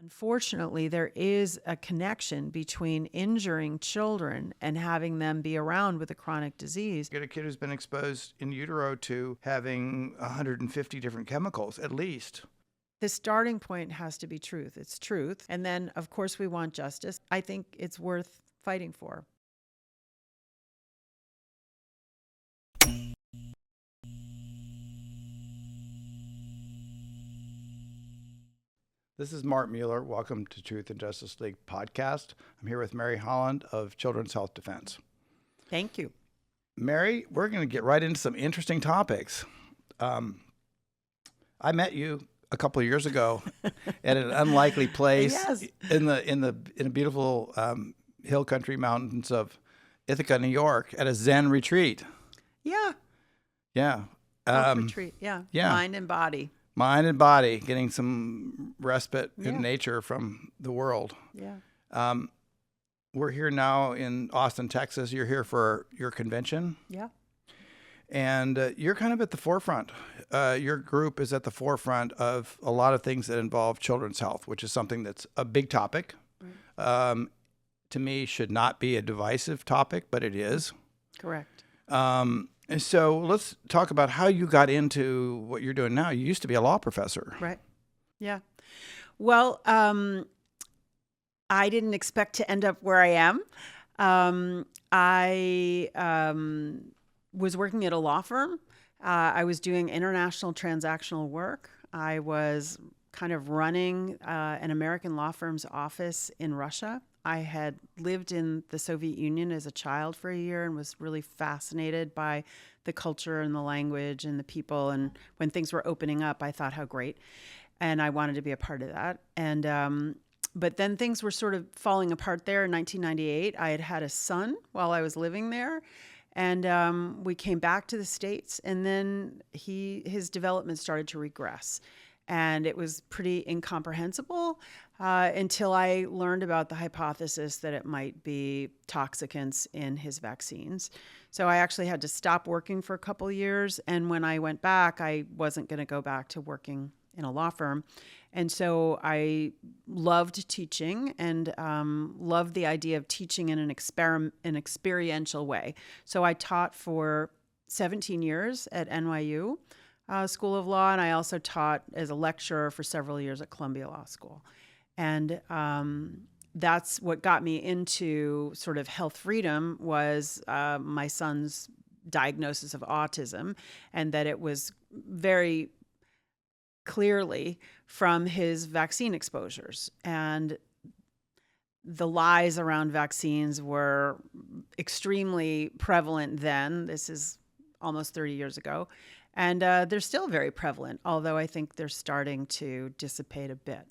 Unfortunately, there is a connection between injuring children and having them be around with a chronic disease. Get a kid who's been exposed in utero to having 150 different chemicals, at least. The starting point has to be truth. It's truth. And then, of course, we want justice. I think it's worth fighting for. This is Mark Mueller. Welcome to Truth and Justice League podcast. I'm here with Mary Holland of Children's Health Defense. Thank you. Mary, we're going to get right into some interesting topics. I met you a couple of years ago at an unlikely place Yes. in a beautiful hill country mountains of Ithaca, New York, at a Zen retreat. Yeah. Yeah. Retreat. Yeah. yeah. Mind and body. Mind and body, getting some respite Yeah. in nature from the world. Yeah. We're here now in Austin, Texas. You're here for your convention. Yeah. And you're kind of at the forefront. Your group is at the forefront of a lot of things that involve children's health, which is something that's a big topic. Right. To me, should not be a divisive topic, but it is. Correct. And so let's talk about how you got into what you're doing now. You used to be a law professor. Right. Yeah. Well, I didn't expect to end up where I am. I was working at a law firm. I was doing international transactional work. I was kind of running an American law firm's office in Russia. I had lived in the Soviet Union as a child for a year and was really fascinated by the culture and the language and the people. And when things were opening up, I thought, how great. And I wanted to be a part of that. And but then things were sort of falling apart there in 1998. I had had a son while I was living there. And we came back to the States, and then his development started to regress. And it was pretty incomprehensible until I learned about the hypothesis that it might be toxicants in his vaccines. So I actually had to stop working for a couple of years. And when I went back, I wasn't going to go back to working in a law firm. And so I loved teaching and loved the idea of teaching in an experiential way. So I taught for 17 years at NYU School of Law, and I also taught as a lecturer for several years at Columbia Law School. And that's what got me into sort of health freedom was my son's diagnosis of autism, and that it was very clearly from his vaccine exposures. And the lies around vaccines were extremely prevalent then. This is almost 30 years ago. And they're still very prevalent, although I think they're starting to dissipate a bit.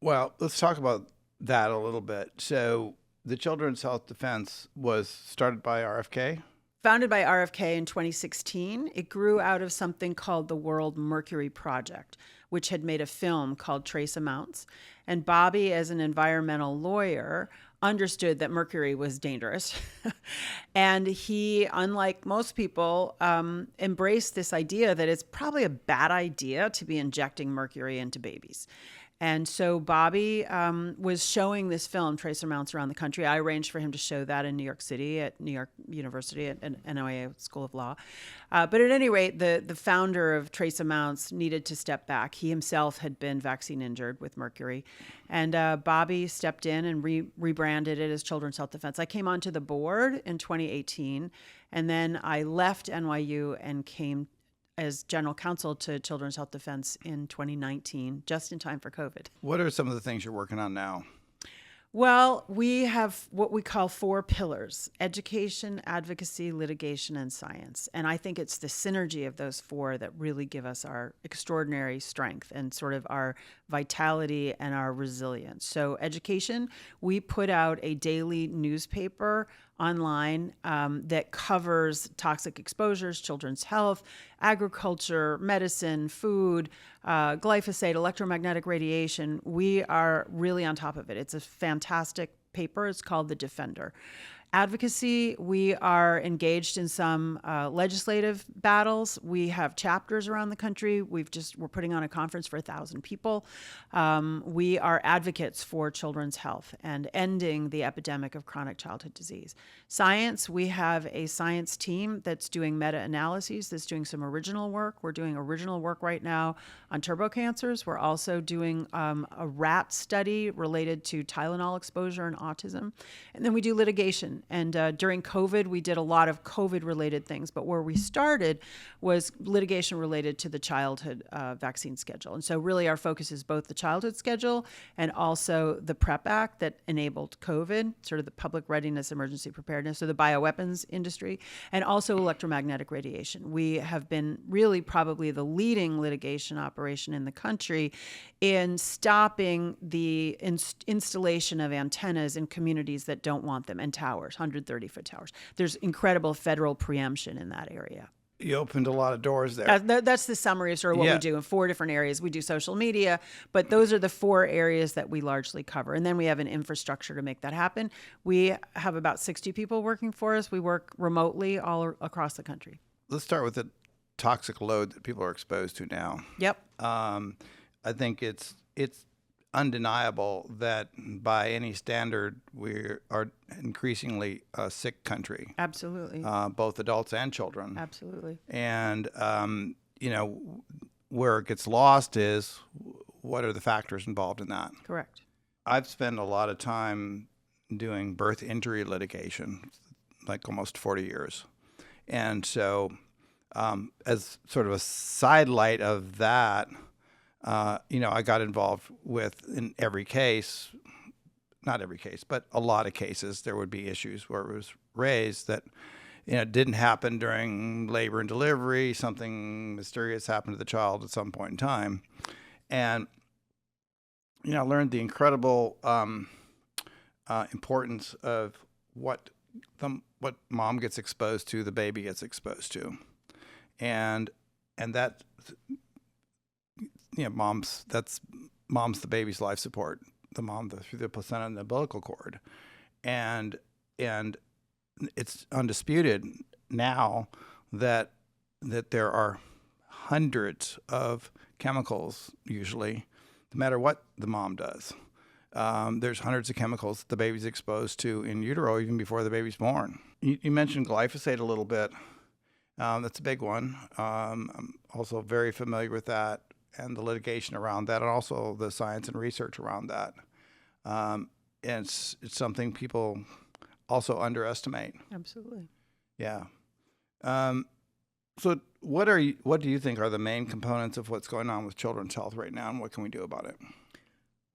Well, let's talk about that a little bit. So the Children's Health Defense was started by RFK? Founded by RFK in 2016, it grew out of something called the World Mercury Project, which had made a film called Trace Amounts. And Bobby, as an environmental lawyer, understood that mercury was dangerous. And he, unlike most people, embraced this idea that it's probably a bad idea to be injecting mercury into babies. And so Bobby was showing this film, Trace Amounts, around the country. I arranged for him to show that in New York City at New York University at NYU School of Law. But at any rate, the founder of Trace Amounts needed to step back. He himself had been vaccine injured with mercury. And Bobby stepped in and rebranded it as Children's Health Defense. I came onto the board in 2018, and then I left NYU and came as general counsel to Children's Health Defense in 2019, just in time for COVID. What are some of the things you're working on now? Well, we have what we call 4 pillars: education, advocacy, litigation, and science. And I think it's the synergy of those 4 that really give us our extraordinary strength and sort of our vitality and our resilience. So education, we put out a daily newspaper online that covers toxic exposures, children's health, agriculture, medicine, food, glyphosate, electromagnetic radiation. We are really on top of it. It's a fantastic paper. It's called The Defender. Advocacy, we are engaged in some legislative battles. We have chapters around the country. We're putting on a conference for 1,000 people. We are advocates for children's health and ending the epidemic of chronic childhood disease. Science, we have a science team that's doing meta-analyses, that's doing some original work. We're doing original work right now on turbo cancers. We're also doing a rat study related to Tylenol exposure and autism. And then we do litigation. And during COVID, we did a lot of COVID-related things. But where we started was litigation related to the childhood vaccine schedule. And so really our focus is both the childhood schedule and also the PrEP Act that enabled COVID, sort of the public readiness, emergency preparedness, or the bioweapons industry, and also electromagnetic radiation. We have been really probably the leading litigation operation in the country in stopping the installation of antennas in communities that don't want them, and towers, 130-foot towers. There's incredible federal preemption in that area. You opened a lot of doors there. That's the summary of sort of what we do in 4 different areas. We do social media, but those are the 4 areas that we largely cover. And then we have an infrastructure to make that happen. We have about 60 people working for us. We work remotely all across the country. Let's start with the toxic load that people are exposed to now. Yep. I think it's undeniable that by any standard, we are increasingly a sick country. Absolutely. Both adults and children. Absolutely. And, where it gets lost is what are the factors involved in that? Correct. I've spent a lot of time doing birth injury litigation, like almost 40 years. And so as sort of a sidelight of that, I got involved with, in every case, not every case, but a lot of cases, there would be issues where it was raised that, didn't happen during labor and delivery. Something mysterious happened to the child at some point in time. And, I learned the incredible importance of what mom gets exposed to, the baby gets exposed to. And that... mom's the baby's life support, through the placenta and the umbilical cord. And it's undisputed now that there are hundreds of chemicals, usually, no matter what the mom does. There's hundreds of chemicals that the baby's exposed to in utero even before the baby's born. You mentioned glyphosate a little bit. That's a big one. I'm also very familiar with that, and the litigation around that, and also the science and research around that. And it's something people also underestimate. Absolutely. Yeah. So what do you think are the main components of what's going on with children's health right now, and what can we do about it?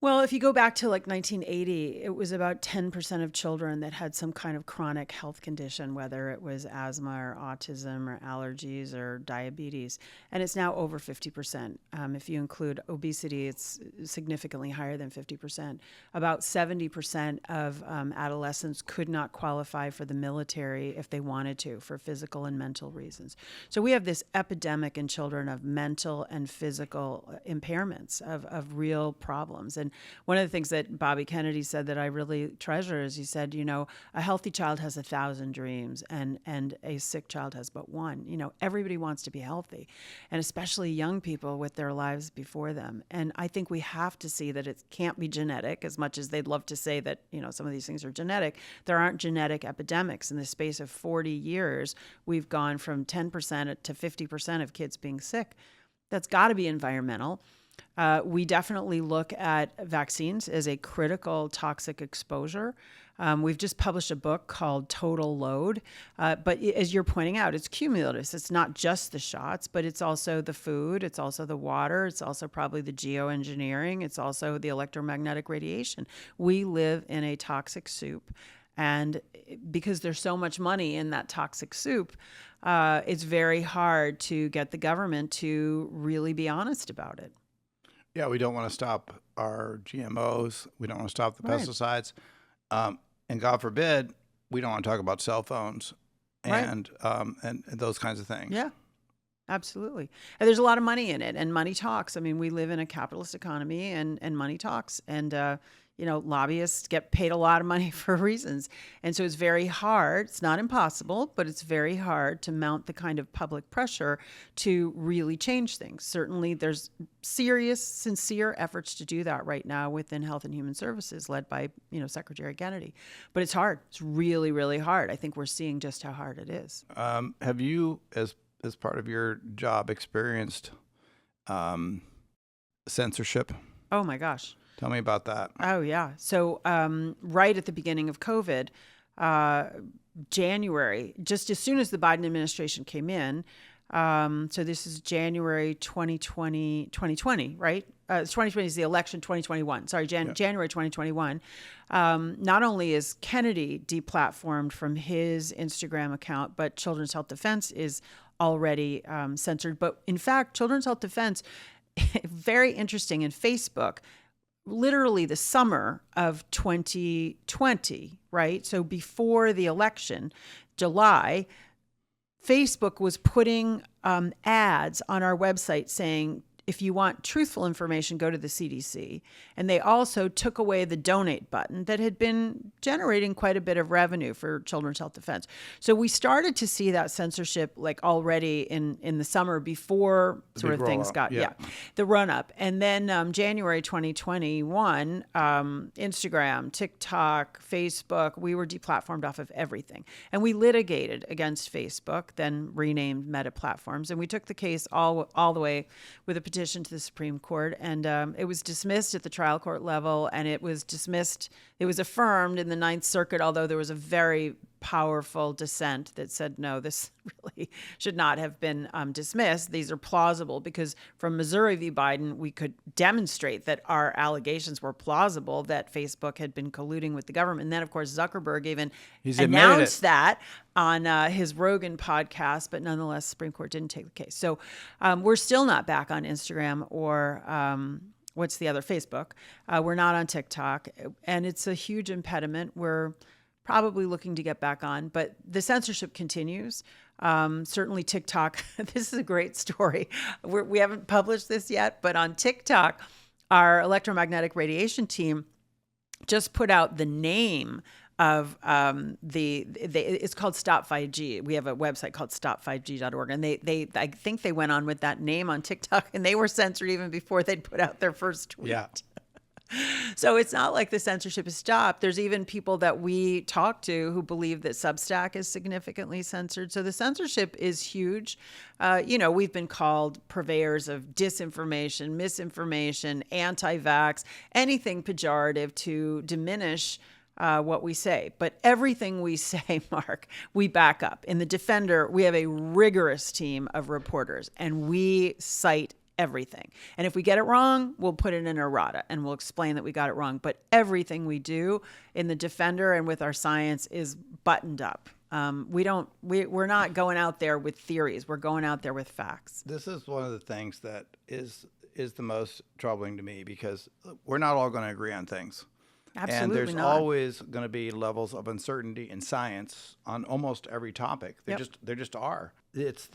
Well, if you go back to like 1980, it was about 10% of children that had some kind of chronic health condition, whether it was asthma or autism or allergies or diabetes. And it's now over 50%. If you include obesity, it's significantly higher than 50%. About 70% of adolescents could not qualify for the military if they wanted to, for physical and mental reasons. So we have this epidemic in children of mental and physical impairments, of real problems. And one of the things that Bobby Kennedy said that I really treasure is he said, a healthy child has 1,000 dreams and a sick child has but one. Everybody wants to be healthy, and especially young people with their lives before them. And I think we have to see that it can't be genetic, as much as they'd love to say that, some of these things are genetic. There aren't genetic epidemics. In the space of 40 years, we've gone from 10% to 50% of kids being sick. That's got to be environmental. We definitely look at vaccines as a critical toxic exposure. We've just published a book called Total Load. But as you're pointing out, it's cumulative. It's not just the shots, but it's also the food. It's also the water. It's also probably the geoengineering. It's also the electromagnetic radiation. We live in a toxic soup. And because there's so much money in that toxic soup, it's very hard to get the government to really be honest about it. Yeah, we don't want to stop our GMOs. We don't want to stop the pesticides. And God forbid, we don't want to talk about cell phones and those kinds of things. Yeah, absolutely. And there's a lot of money in it, and money talks. I mean, we live in a capitalist economy, and money talks. And, lobbyists get paid a lot of money for reasons. And so it's very hard. It's not impossible, but it's very hard to mount the kind of public pressure to really change things. Certainly there's serious, sincere efforts to do that right now within Health and Human Services led by, Secretary Kennedy. But it's hard. It's really, really hard. I think we're seeing just how hard it is. Have you, as part of your job, experienced censorship? Oh my gosh. Tell me about that. Oh, yeah. So right at the beginning of COVID, January, just as soon as the Biden administration came in, so this is January 2020, right? 2020 is the election, 2021. Sorry, January 2021. Not only is Kennedy deplatformed from his Instagram account, but Children's Health Defense is already censored. But in fact, Children's Health Defense, very interesting, in Facebook, literally the summer of 2020, right? So before the election, July, Facebook was putting ads on our website saying, if you want truthful information, go to the CDC. And they also took away the donate button that had been generating quite a bit of revenue for Children's Health Defense. So we started to see that censorship already in the summer before sort of things got, the run up. And then January 2021, Instagram, TikTok, Facebook, we were deplatformed off of everything. And we litigated against Facebook, then renamed Meta Platforms. And we took the case all the way with a petition to the Supreme Court, and it was dismissed at the trial court level, and it was affirmed in the Ninth Circuit, although there was a very powerful dissent that said, no, this really should not have been dismissed. These are plausible, because from Missouri v. Biden, we could demonstrate that our allegations were plausible, that Facebook had been colluding with the government. And then, of course, Zuckerberg even announced that on his Rogan podcast, but nonetheless, the Supreme Court didn't take the case. So we're still not back on Instagram or what's the other, Facebook. We're not on TikTok, and it's a huge impediment. We're probably looking to get back on, but the censorship continues. Certainly TikTok, this is a great story. We haven't published this yet, but on TikTok, our electromagnetic radiation team just put out the name of it's called Stop 5G. We have a website called stop5g.org, and I think they went on with that name on TikTok, and they were censored even before they'd put out their first tweet. Yeah. So it's not like the censorship is stopped. There's even people that we talk to who believe that Substack is significantly censored. So the censorship is huge. We've been called purveyors of disinformation, misinformation, anti-vax, anything pejorative to diminish what we say. But everything we say, Mark, we back up. In The Defender, we have a rigorous team of reporters, and we cite everything. And if we get it wrong, we'll put it in an errata and we'll explain that we got it wrong. But everything we do in The Defender and with our science is buttoned up. We're not going out there with theories. We're going out there with facts. This is one of the things that is the most troubling to me, because we're not all going to agree on things. Absolutely and there's not. always going to be levels of uncertainty in science on almost every topic. There just are. It's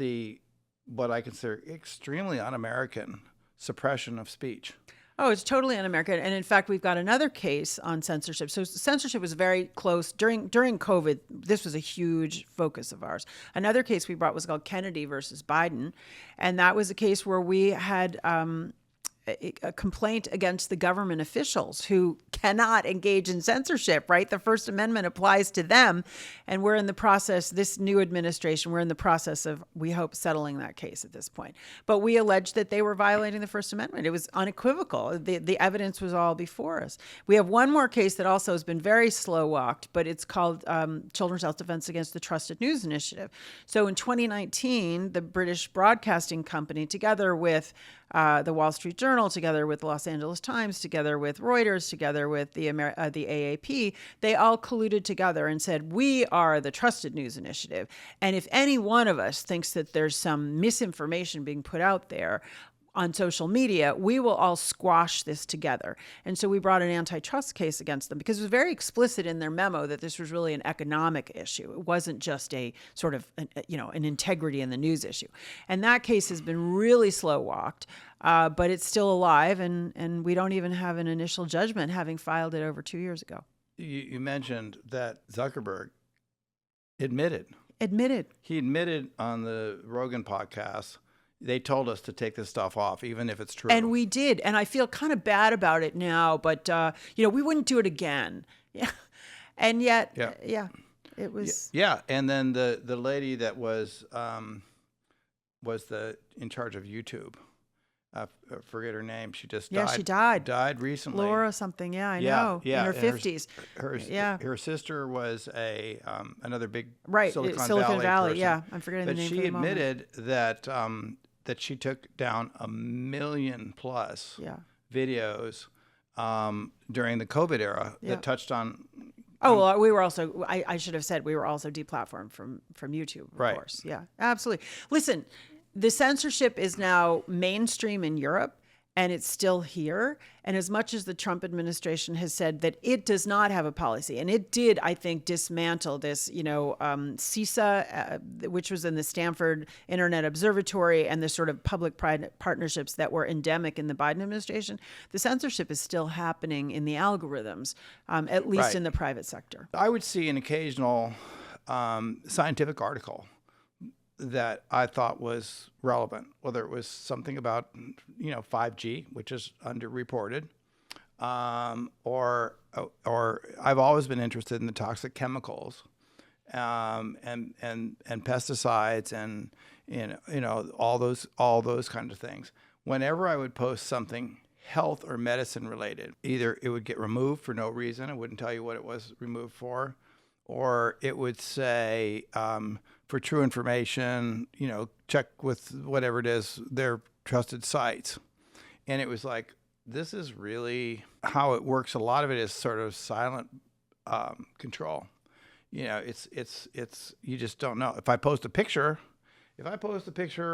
what I consider extremely un-American suppression of speech. Oh, it's totally un-American. And in fact, we've got another case on censorship. So censorship was very close during COVID. This was a huge focus of ours. Another case we brought was called Kennedy versus Biden. And that was a case where we had a complaint against the government officials who cannot engage in censorship, right? The First Amendment applies to them. And we're in the process, this new administration, we're in the process of, we hope, settling that case at this point. But we alleged that they were violating the First Amendment. It was unequivocal. The evidence was all before us. We have one more case that also has been very slow walked, but it's called Children's Health Defense Against the Trusted News Initiative. So in 2019, the British Broadcasting Company, together with the Wall Street Journal, together with the Los Angeles Times, together with Reuters, together with the AAP, they all colluded together and said, we are the Trusted News Initiative. And if any one of us thinks that there's some misinformation being put out there, on social media, we will all squash this together. And so we brought an antitrust case against them because it was very explicit in their memo that this was really an economic issue. It wasn't just a sort of, an integrity in the news issue. And that case has been really slow walked, but it's still alive. And we don't even have an initial judgment, having filed it over 2 years ago. You mentioned that Zuckerberg admitted. He admitted on the Rogan podcast, they told us to take this stuff off, even if it's true. And we did. And I feel kind of bad about it now, but, we wouldn't do it again. Yeah. And yet, it was. Yeah. And then the lady that was in charge of YouTube, I forget her name. She just died. Yeah, she died. Died recently. Laura something. Yeah, I know. Yeah. In her 50s. Her sister was another big right. Silicon Valley person. Yeah, I'm forgetting the name. But she admitted that that she took down 1 million plus videos during the COVID era that touched on. Well, we were also, I should have said, we were also deplatformed from YouTube, of course. Yeah, absolutely. Listen, the censorship is now mainstream in Europe, and it's still here. And as much as the Trump administration has said that it does not have a policy, and it did, I think, dismantle this, CISA, which was in the Stanford Internet Observatory, and the sort of public-private partnerships that were endemic in the Biden administration, the censorship is still happening in the algorithms, at least in the private sector. I would see an occasional scientific article that I thought was relevant, whether it was something about, 5G, which is underreported, or I've always been interested in the toxic chemicals, and pesticides, and all those kind of things. Whenever I would post something health or medicine related, either it would get removed for no reason, I wouldn't tell you what it was removed for, or it would say, for true information, check with whatever it is, their trusted sites. And it was like, this is really how it works. A lot of it is sort of silent control. It's you just don't know. If I post a picture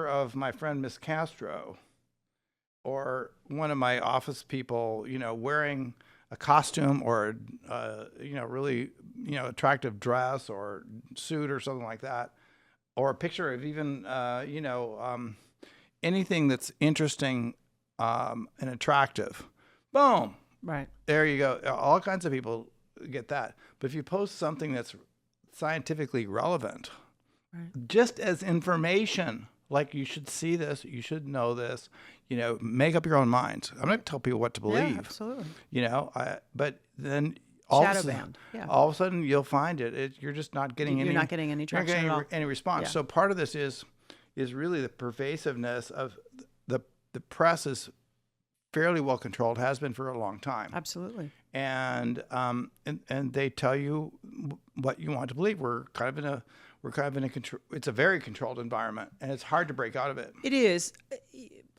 of my friend Miss Castro, or one of my office people, wearing a costume or really attractive dress or suit or something like that, or a picture of even anything that's interesting and attractive, boom, right there you go. All kinds of people get that. But if you post something that's scientifically relevant, just as information, like you should see this, you should know this, make up your own minds. I'm not going to tell people what to believe. Yeah, absolutely. But then all Shadow of, a banned. Yeah. all of a sudden you'll find you're just not getting You're not getting any traction at all. any response. Yeah. So part of this is really the pervasiveness of the press is fairly well controlled, has been for a long time. Absolutely. And they tell you what you want to believe. We're kind of in a it's a very controlled environment, and it's hard to break out of it. It is.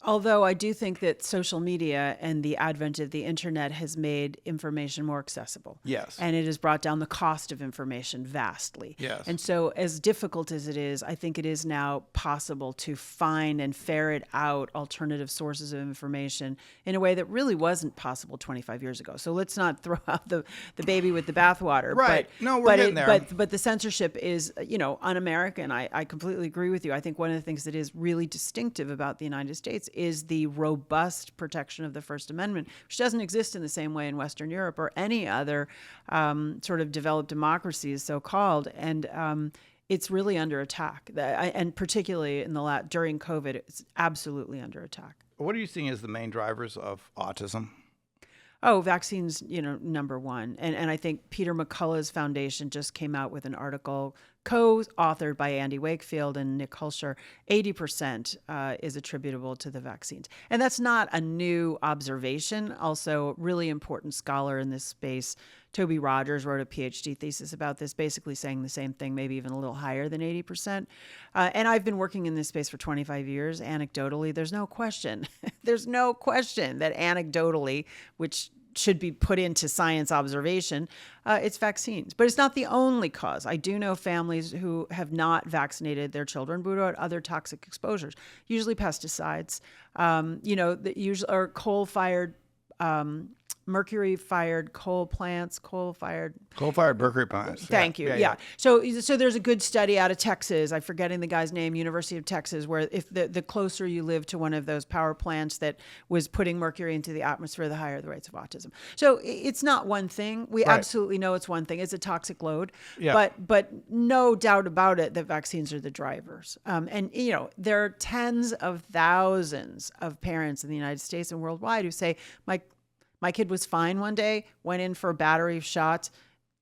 Although I do think that social media and the advent of the internet has made information more accessible. Yes. And it has brought down the cost of information vastly. Yes. And so as difficult as it is, I think it is now possible to find and ferret out alternative sources of information in a way that really wasn't possible 25 years ago. So let's not throw out the baby with the bathwater. Right. No, we're getting there. But the censorship is, un-American. I completely agree with you. I think one of the things that is really distinctive about the United States is the robust protection of the First Amendment, which doesn't exist in the same way in Western Europe or any other sort of developed democracies, so-called. And it's really under attack. And particularly during COVID, it's absolutely under attack. What are you seeing as the main drivers of autism? Oh, vaccines, number one. And I think Peter McCullough's foundation just came out with an article co-authored by Andy Wakefield and Nick Hulscher. 80% is attributable to the vaccines. And that's not a new observation. Also, really important scholar in this space, Toby Rogers, wrote a PhD thesis about this, basically saying the same thing, maybe even a little higher than 80%. And I've been working in this space for 25 years. Anecdotally, there's no question. There's no question that anecdotally, which should be put into science observation, it's vaccines. But it's not the only cause. I do know families who have not vaccinated their children due to other toxic exposures, usually pesticides, usually or coal-fired, mercury-fired coal-fired mercury plants. Thank you. Yeah. So there's a good study out of Texas. I'm forgetting the guy's name, University of Texas, where if the closer you live to one of those power plants that was putting mercury into the atmosphere, the higher the rates of autism. So it's not one thing. We absolutely know it's one thing. It's a toxic load. Yeah. But no doubt about it that vaccines are the drivers. And there are tens of thousands of parents in the United States and worldwide who say, my kid was fine one day, went in for a battery of shots,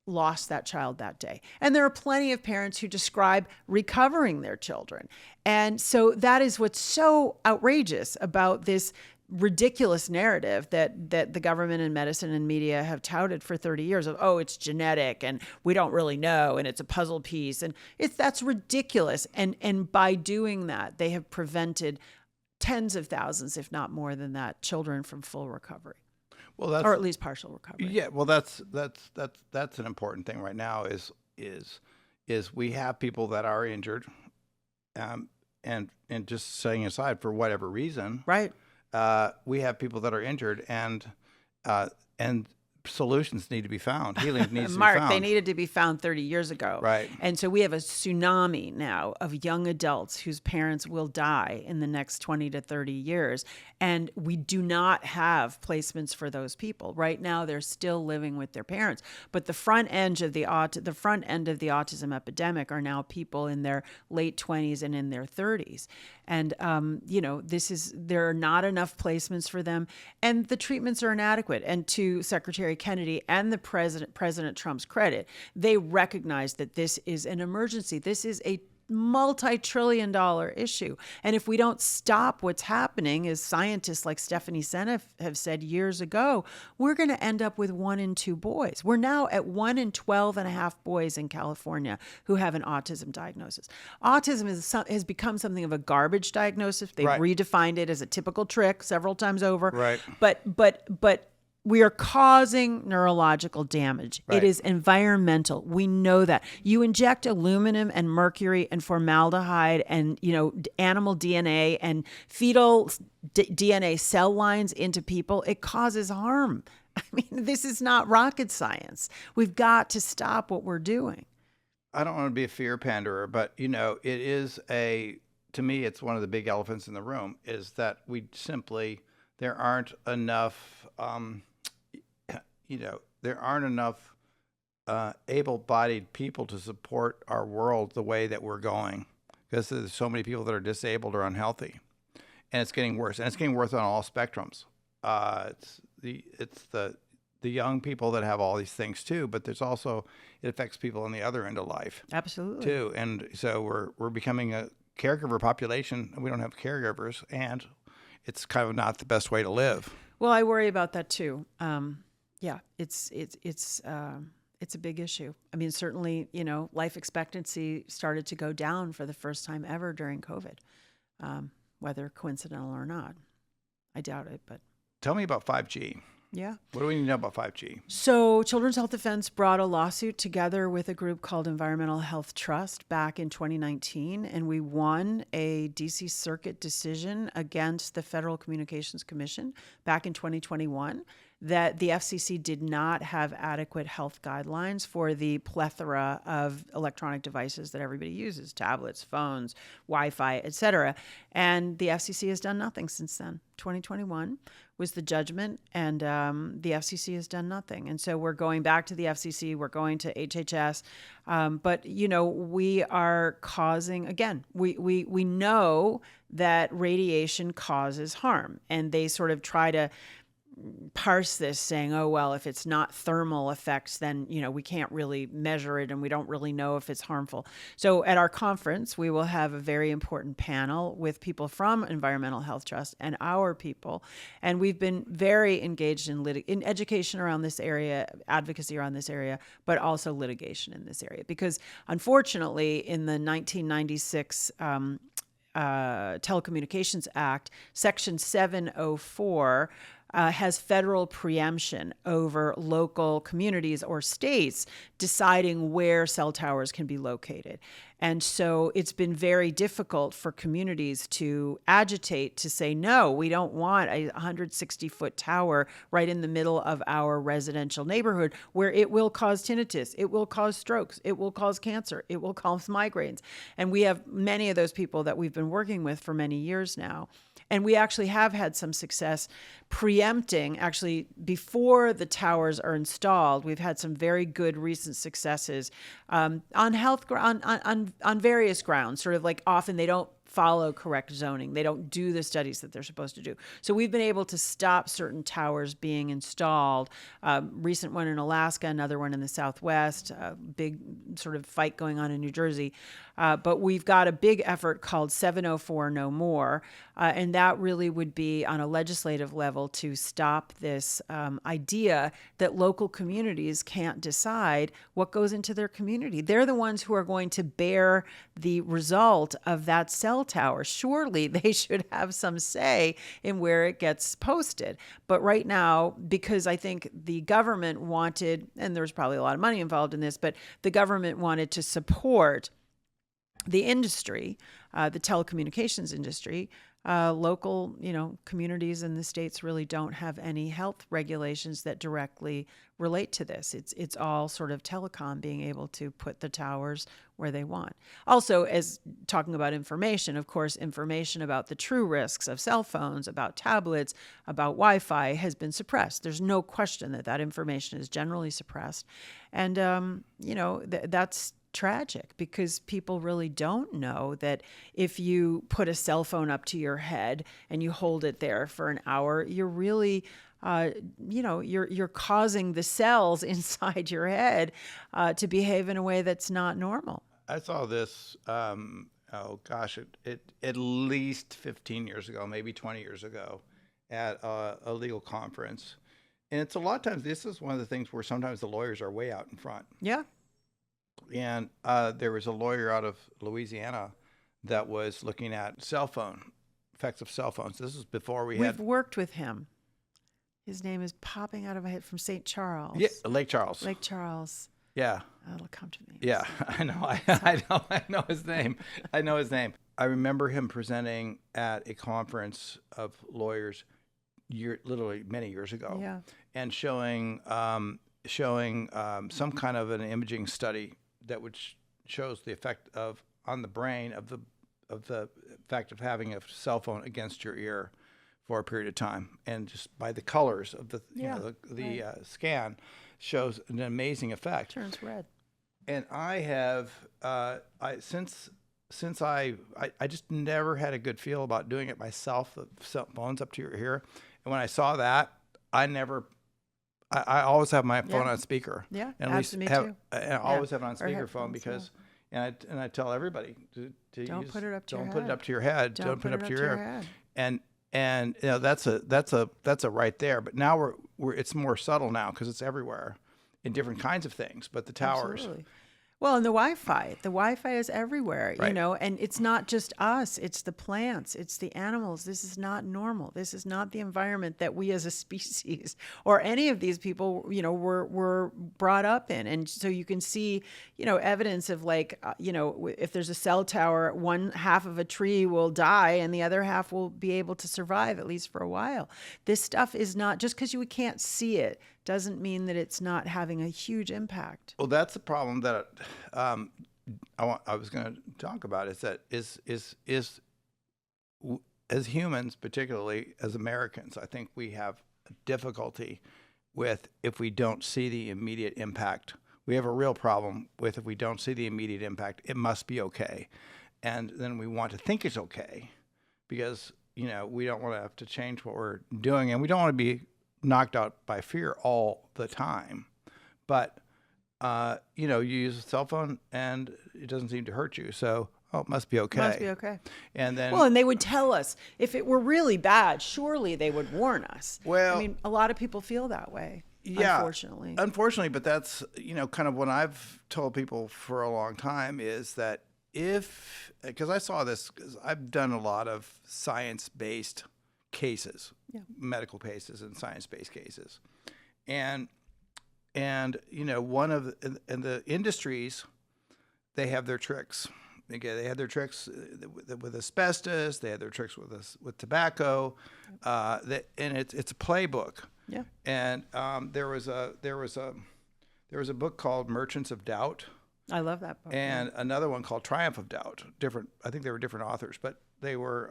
lost that child that day. And there are plenty of parents who describe recovering their children. And so that is what's so outrageous about this ridiculous narrative that the government and medicine and media have touted for 30 years of, oh, it's genetic and we don't really know and it's a puzzle piece. And that's ridiculous. And by doing that, they have prevented tens of thousands, if not more than that, children from full recovery. Well, or at least partial recovery. Yeah, well, that's an important thing right now. Is we have people that are injured, and just setting aside for whatever reason, right? We have people that are injured, and solutions need to be found. Healing needs to be found. Mark, they needed to be found 30 years ago. Right. And so we have a tsunami now of young adults whose parents will die in the next 20 to 30 years. And we do not have placements for those people. Right now, they're still living with their parents. But the front end of the autism epidemic are now people in their late 20s and in their 30s. And, there are not enough placements for them. And the treatments are inadequate. And to Secretary Kennedy and the President Trump's credit, they recognize that this is an emergency. This is a multi-trillion-dollar issue. And if we don't stop what's happening, as scientists like Stephanie Seneff have said years ago, we're going to end up with 1 in 2 boys. We're now at 1 in 12 and a half boys in California who have an autism diagnosis. Autism has become something of a garbage diagnosis. They've redefined it as a typical trick several times over. Right. But we are causing neurological damage. Right. It is environmental. We know that. You inject aluminum and mercury and formaldehyde and, animal DNA and fetal DNA cell lines into people. It causes harm. I mean, this is not rocket science. We've got to stop what we're doing. I don't want to be a fear panderer, but, to me, it's one of the big elephants in the room is that there aren't enough able-bodied people to support our world the way that we're going, because there's so many people that are disabled or unhealthy, and it's getting worse. And it's getting worse on all spectrums. It's the young people that have all these things too, but there's also it affects people on the other end of life. Absolutely. Too, and so we're becoming a caregiver population, and we don't have caregivers, and it's kind of not the best way to live. Well, I worry about that too. It's a big issue. I mean, certainly, life expectancy started to go down for the first time ever during COVID, whether coincidental or not. I doubt it, but. Tell me about 5G. Yeah. What do we need to know about 5G? So Children's Health Defense brought a lawsuit together with a group called Environmental Health Trust back in 2019, and we won a DC Circuit decision against the Federal Communications Commission back in 2021 that the FCC did not have adequate health guidelines for the plethora of electronic devices that everybody uses, tablets, phones, Wi-Fi, et cetera. And the FCC has done nothing since then. 2021 was the judgment, and the FCC has done nothing. And so we're going back to the FCC, we're going to HHS, but we are causing, again, we know that radiation causes harm, and they sort of try to parse this saying, oh, well, if it's not thermal effects, then, we can't really measure it and we don't really know if it's harmful. So at our conference, we will have a very important panel with people from Environmental Health Trust and our people. And we've been very engaged in education around this area, advocacy around this area, but also litigation in this area. Because unfortunately, in the 1996 Telecommunications Act, Section 704 has federal preemption over local communities or states deciding where cell towers can be located. And so it's been very difficult for communities to agitate to say, no, we don't want a 160-foot tower right in the middle of our residential neighborhood where it will cause tinnitus, it will cause strokes, it will cause cancer, it will cause migraines. And we have many of those people that we've been working with for many years now. And we actually have had some success preempting, actually, before the towers are installed. We've had some very good recent successes on various grounds, sort of like often they don't follow correct zoning. They don't do the studies that they're supposed to do. So we've been able to stop certain towers being installed. Recent one in Alaska, another one in the Southwest, a big sort of fight going on in New Jersey. But we've got a big effort called 704 No More. And that really would be on a legislative level to stop this idea that local communities can't decide what goes into their community. They're the ones who are going to bear the result of that cell tower. Surely they should have some say in where it gets posted. But right now, because I think the government wanted, and there's probably a lot of money involved in this, but the government wanted to support the industry, the telecommunications industry. Local, communities in the states really don't have any health regulations that directly relate to this. It's all sort of telecom being able to put the towers where they want. Also, as talking about information, of course, information about the true risks of cell phones, about tablets, about Wi-Fi has been suppressed. There's no question that information is generally suppressed. And, that's tragic because people really don't know that if you put a cell phone up to your head and you hold it there for an hour, you're really, you're causing the cells inside your head to behave in a way that's not normal. I saw this, at least 15 years ago, maybe 20 years ago at a legal conference. And it's a lot of times, this is one of the things where sometimes the lawyers are way out in front. Yeah. And there was a lawyer out of Louisiana that was looking at effects of cell phones. This is before We've worked with him. His name is popping out of my head, from St. Charles. Yeah, Lake Charles. Lake Charles. Yeah. It'll come to me. Yeah, I know. I know his name. I remember him presenting at a conference of lawyers literally many years ago. Yeah. And showing some kind of an imaging study that shows the effect on the brain of the effect of having a cell phone against your ear for a period of time, and just by the colors of the scan shows an amazing effect. Turns red. And I have since I just never had a good feel about doing it myself. The cell phones up to your ear, and when I saw that, I always have my phone on speaker. Yeah, and at least me too. I always have it on speakerphone because, and I tell everybody to don't put it up to your head. Don't put it up to your head. Don't put it up to your ear. Head. And that's a right there. But now it's more subtle now because it's everywhere in different kinds of things. But the towers. Absolutely. Well, and the Wi-Fi. The Wi-Fi is everywhere, right. And it's not just us. It's the plants. It's the animals. This is not normal. This is not the environment that we as a species or any of these people, were brought up in. And so you can see, evidence of if there's a cell tower, one half of a tree will die and the other half will be able to survive, at least for a while. This stuff is not, just because you can't see it, doesn't mean that it's not having a huge impact. Well, that's the problem that I was going to talk about. Is that as humans, particularly as Americans, I think we have difficulty with if we don't see the immediate impact. We have a real problem with if we don't see the immediate impact, it must be okay, and then we want to think it's okay because we don't want to have to change what we're doing, and we don't want to be knocked out by fear all the time. But, you use a cell phone and it doesn't seem to hurt you. So, it must be okay. Must be okay. And then, and they would tell us if it were really bad, surely they would warn us. Well, a lot of people feel that way. Yeah, unfortunately, but that's, kind of what I've told people for a long time is that because I saw this, because I've done a lot of science-based cases medical cases and science-based cases. And one of the industries, they have their tricks. Okay, they had their tricks with asbestos. They had their tricks with tobacco. And it's a playbook. Yeah. And there was a book called Merchants of Doubt. I love that book. And another one called Triumph of Doubt. I think they were different authors, but they were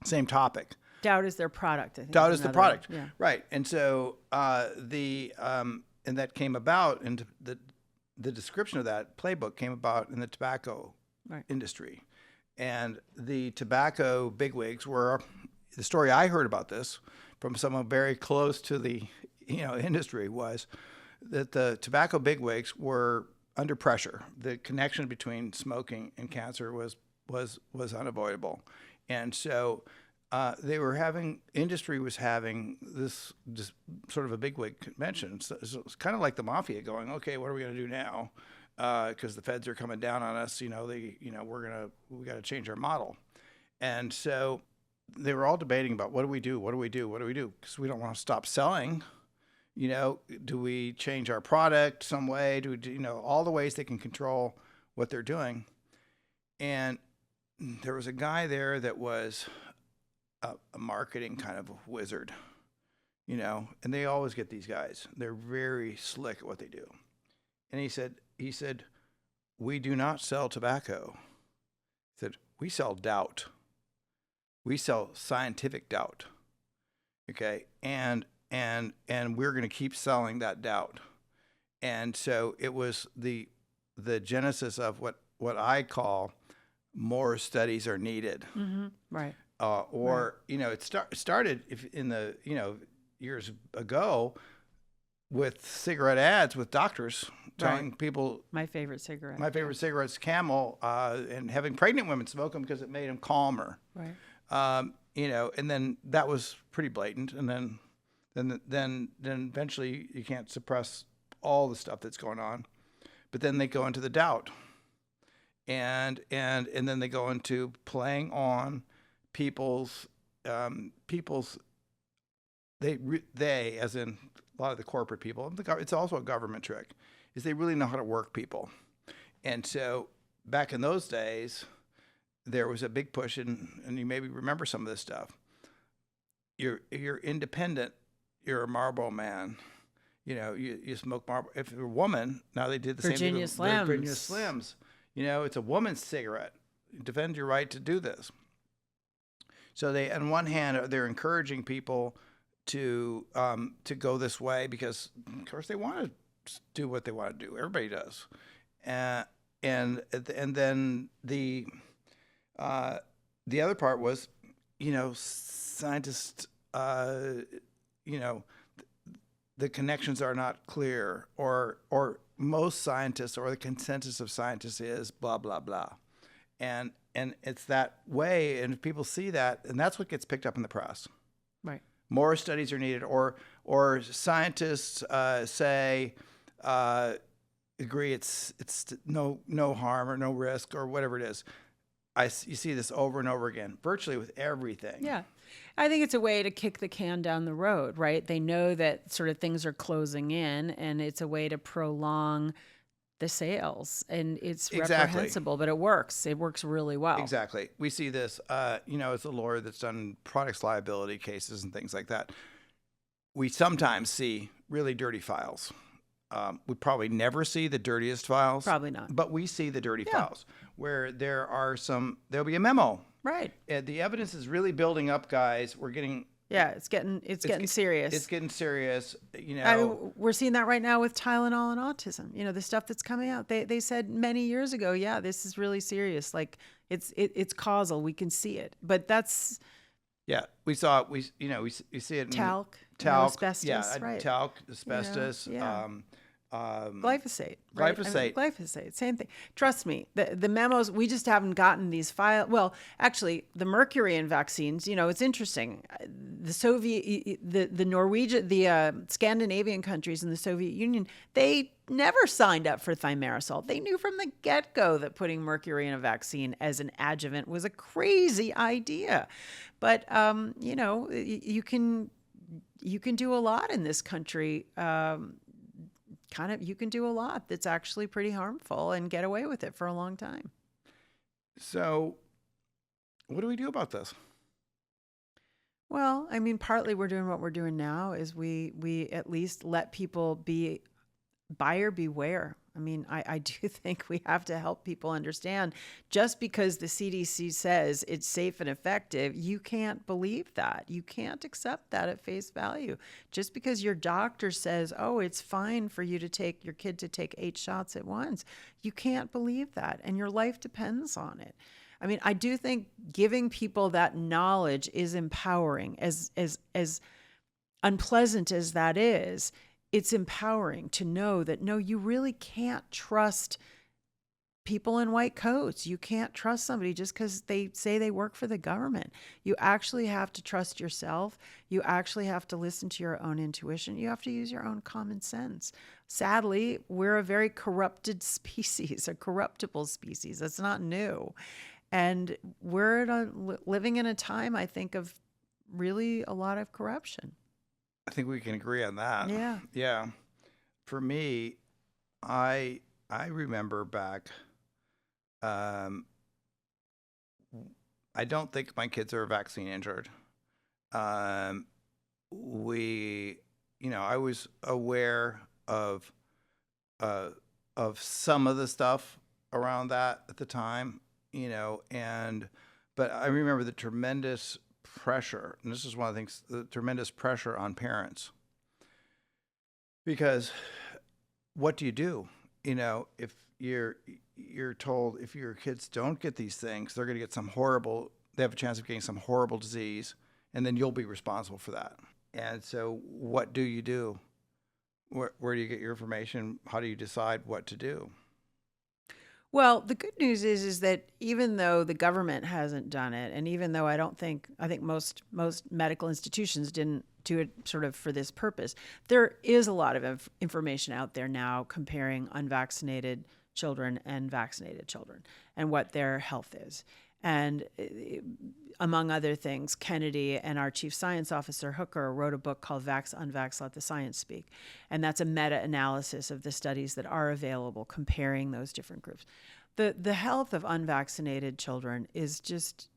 same topic. Doubt is their product, I think. Doubt is the product. Yeah. Right. And so and that came about, and the description of that playbook came about in the tobacco industry. And the tobacco bigwigs were, the story I heard about this from someone very close to the industry was that the tobacco bigwigs were under pressure. The connection between smoking and cancer was unavoidable. And so industry was having this sort of a bigwig convention. So it's kind of like the mafia going, okay, what are we going to do now? Because the feds are coming down on us. We got to change our model. And so they were all debating about what do we do? Because we don't want to stop selling. Do we change our product some way? Do we all the ways they can control what they're doing? And there was a guy there that was a marketing kind of wizard, and they always get these guys. They're very slick at what they do. And he said, we do not sell tobacco. He said, we sell doubt. We sell scientific doubt. Okay. And we're going to keep selling that doubt. And so it was the genesis of what I call more studies are needed. Mm-hmm. Right. It started in the years ago with cigarette ads with doctors telling people my favorite cigarette. My favorite cigarette's Camel, and having pregnant women smoke them because it made them calmer. Right. And then that was pretty blatant, and then eventually you can't suppress all the stuff that's going on, but then they go into the doubt, and then they go into playing on people's they as in a lot of the corporate people. It's also a government trick, is they really know how to work people. And so back in those days, there was a big push, and you maybe remember some of this stuff. You're independent. You're a Marlboro man. You smoke Marlboro. If you're a woman, now they did the same thing with Virginia Slims. It's a woman's cigarette. Defend your right to do this. So they, on one hand, they're encouraging people to go this way because, of course, they want to do what they want to do. Everybody does, and then the other part was, scientists, the connections are not clear, or most scientists, or the consensus of scientists is blah blah blah, and it's that way, and if people see that, and that's what gets picked up in the press. Right. More studies are needed, or scientists say agree it's no harm or no risk or whatever it is. You see this over and over again, virtually with everything. Yeah. I think it's a way to kick the can down the road, right? They know that sort of things are closing in, and it's a way to prolong the sales, and it's reprehensible, but it works. It works really well. Exactly. We see this, as a lawyer that's done products liability cases and things like that. We sometimes see really dirty files. We probably never see the dirtiest files. Probably not. But we see the dirty files where there'll be a memo. Right. The evidence is really building up, guys. We're getting... Yeah, it's getting serious. It's getting serious, we're seeing that right now with Tylenol and autism. The stuff that's coming out. They said many years ago, yeah, this is really serious. Like it's causal. We can see it. But that's... Yeah, we see it in talc, asbestos, right? Talc, asbestos, glyphosate, right? Glyphosate, same thing. Trust me, the memos, we just haven't gotten these files. Well, actually, the mercury in vaccines, it's interesting. The Soviet, the Norwegian, the Scandinavian countries and the Soviet Union, they never signed up for thimerosal. They knew from the get-go that putting mercury in a vaccine as an adjuvant was a crazy idea. But you can do a lot in this country. You can do a lot that's actually pretty harmful and get away with it for a long time. So, what do we do about this? Well, I mean, partly we're doing what we're doing now is we at least let people be buyer beware. I mean, I do think we have to help people understand just because the CDC says it's safe and effective, you can't believe that. You can't accept that at face value. Just because your doctor says, oh, it's fine for you to take your kid to take 8 shots at once, you can't believe that. And your life depends on it. I mean, I do think giving people that knowledge is empowering, as unpleasant as that is. It's empowering to know that, no, you really can't trust people in white coats. You can't trust somebody just because they say they work for the government. You actually have to trust yourself. You actually have to listen to your own intuition. You have to use your own common sense. Sadly, we're a very corrupted species, a corruptible species. That's not new. And we're living in a time, I think, of really a lot of corruption. I think we can agree on that. Yeah. Yeah. For me, I remember back. I don't think my kids are vaccine injured. I was aware of some of the stuff around that at the time, but I remember the tremendous pressure, and this is one of the things, the tremendous pressure on parents. Because what do you do? If you're told if your kids don't get these things, they're going to get they have a chance of getting some horrible disease, and then you'll be responsible for that. And so what do you do? Where do you get your information? How do you decide what to do? Well, the good news is that even though the government hasn't done it, and even though I think most medical institutions didn't do it sort of for this purpose, there is a lot of information out there now comparing unvaccinated children and vaccinated children and what their health is. And among other things, Kennedy and our chief science officer, Hooker, wrote a book called Vax, Unvax, Let the Science Speak. And that's a meta-analysis of the studies that are available comparing those different groups. The health of unvaccinated children is just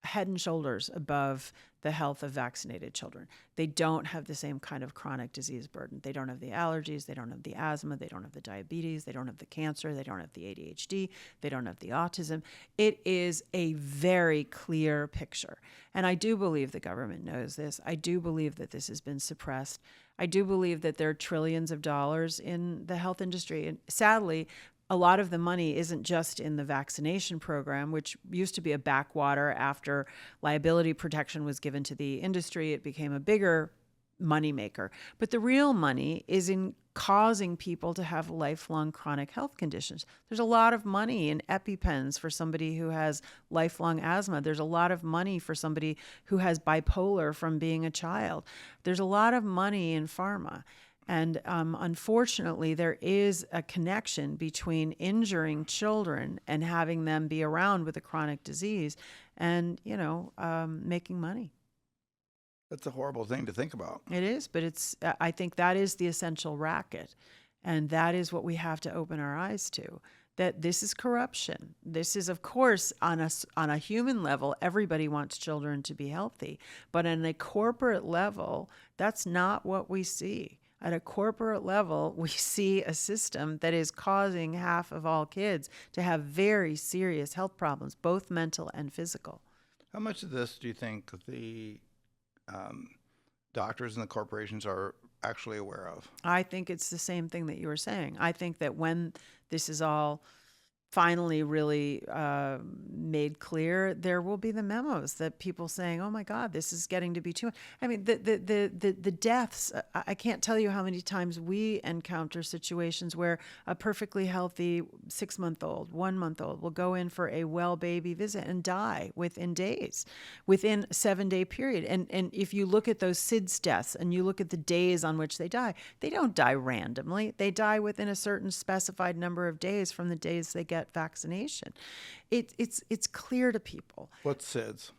head and shoulders above the health of vaccinated children. They don't have the same kind of chronic disease burden. They don't have the allergies. They don't have the asthma. They don't have the diabetes. They don't have the cancer. They don't have the ADHD. They don't have the autism. It is a very clear picture. And I do believe the government knows this. I do believe that this has been suppressed. I do believe that there are trillions of dollars in the health industry. And sadly, a lot of the money isn't just in the vaccination program, which used to be a backwater after liability protection was given to the industry. It became a bigger moneymaker. But the real money is in causing people to have lifelong chronic health conditions. There's a lot of money in EpiPens for somebody who has lifelong asthma. There's a lot of money for somebody who has bipolar from being a child. There's a lot of money in pharma. And unfortunately, there is a connection between injuring children and having them be around with a chronic disease and, making money. That's a horrible thing to think about. It is, but I think that is the essential racket. And that is what we have to open our eyes to, that this is corruption. This is, of course, on a human level, everybody wants children to be healthy. But on a corporate level, that's not what we see. At a corporate level, we see a system that is causing half of all kids to have very serious health problems, both mental and physical. How much of this do you think the doctors and the corporations are actually aware of? I think it's the same thing that you were saying. I think that when this is all finally really made clear, there will be the memos that people saying, oh my God, this is getting to be too much. I mean, the deaths, I can't tell you how many times we encounter situations where a perfectly healthy 6-month-old, 1-month-old will go in for a well baby visit and die within days, within a 7-day period. And if you look at those SIDS deaths and you look at the days on which they don't die randomly. They die within a certain specified number of days from the days they get vaccination. It's clear to people. What's SIDS?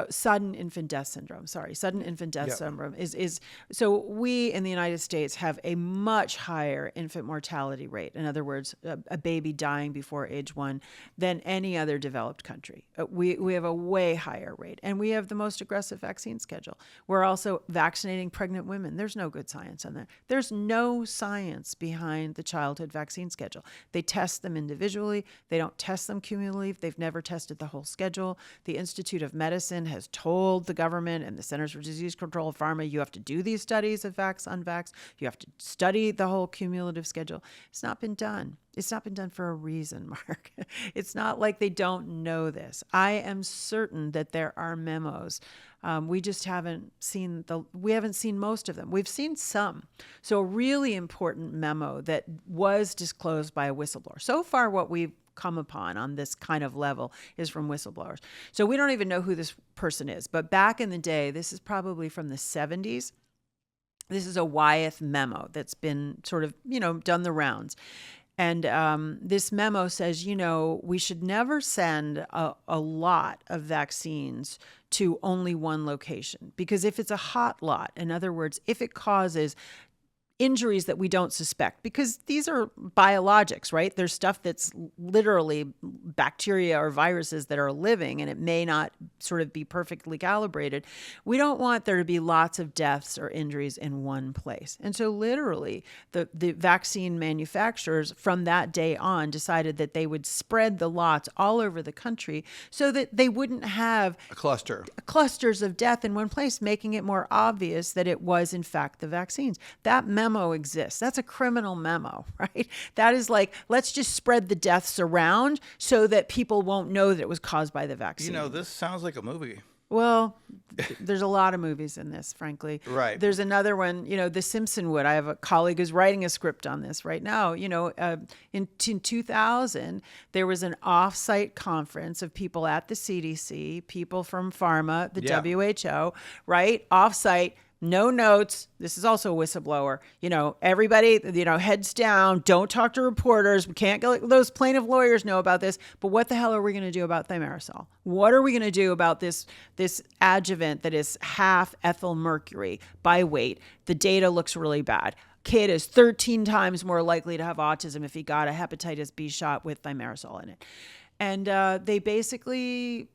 Sudden infant death syndrome. Sorry, sudden infant death Yep. syndrome is so we in the United States have a much higher infant mortality rate. In other words, a baby dying before age 1 than any other developed country. We have a way higher rate, and we have the most aggressive vaccine schedule. We're also vaccinating pregnant women. There's no good science on that. There's no science behind the childhood vaccine schedule. They test them individually. They don't test them cumulatively. They've never tested the whole schedule. The Institute of Medicine has told the government and the Centers for Disease Control of Pharma, you have to do these studies of vax, unvax. You have to study the whole cumulative schedule. It's not been done. It's not been done for a reason, Mark. It's not like they don't know this. I am certain that there are memos. We just haven't seen most of them. We've seen some. So a really important memo that was disclosed by a whistleblower. So far, what we've come upon on this kind of level is from whistleblowers. So we don't even know who this person is. But back in the day, this is probably from the 70s. This is a Wyeth memo that's been sort of, done the rounds. And this memo says, we should never send a lot of vaccines to only one location. Because if it's a hot lot, in other words, if it causes injuries that we don't suspect, because these are biologics, right? There's stuff that's literally bacteria or viruses that are living, and it may not sort of be perfectly calibrated. We don't want there to be lots of deaths or injuries in one place. And so literally the vaccine manufacturers from that day on decided that they would spread the lots all over the country so that they wouldn't have clusters of death in one place, making it more obvious that it was in fact the vaccines. That memo exists. That's a criminal memo, right? That is like, let's just spread the deaths around so that people won't know that it was caused by the vaccine. This sounds like a movie. Well, there's a lot of movies in this, frankly. Right. There's another one, The Simpsonwood. I have a colleague who's writing a script on this right now. In 2000, there was an off-site conference of people at the CDC, people from pharma, the WHO, right? Off-site. No notes. This is also a whistleblower. Everybody, heads down. Don't talk to reporters. We can't let those plaintiff lawyers know about this. But what the hell are we going to do about thimerosal? What are we going to do about this adjuvant that is half ethyl mercury by weight? The data looks really bad. Kid is 13 times more likely to have autism if he got a hepatitis B shot with thimerosal in it. And they basically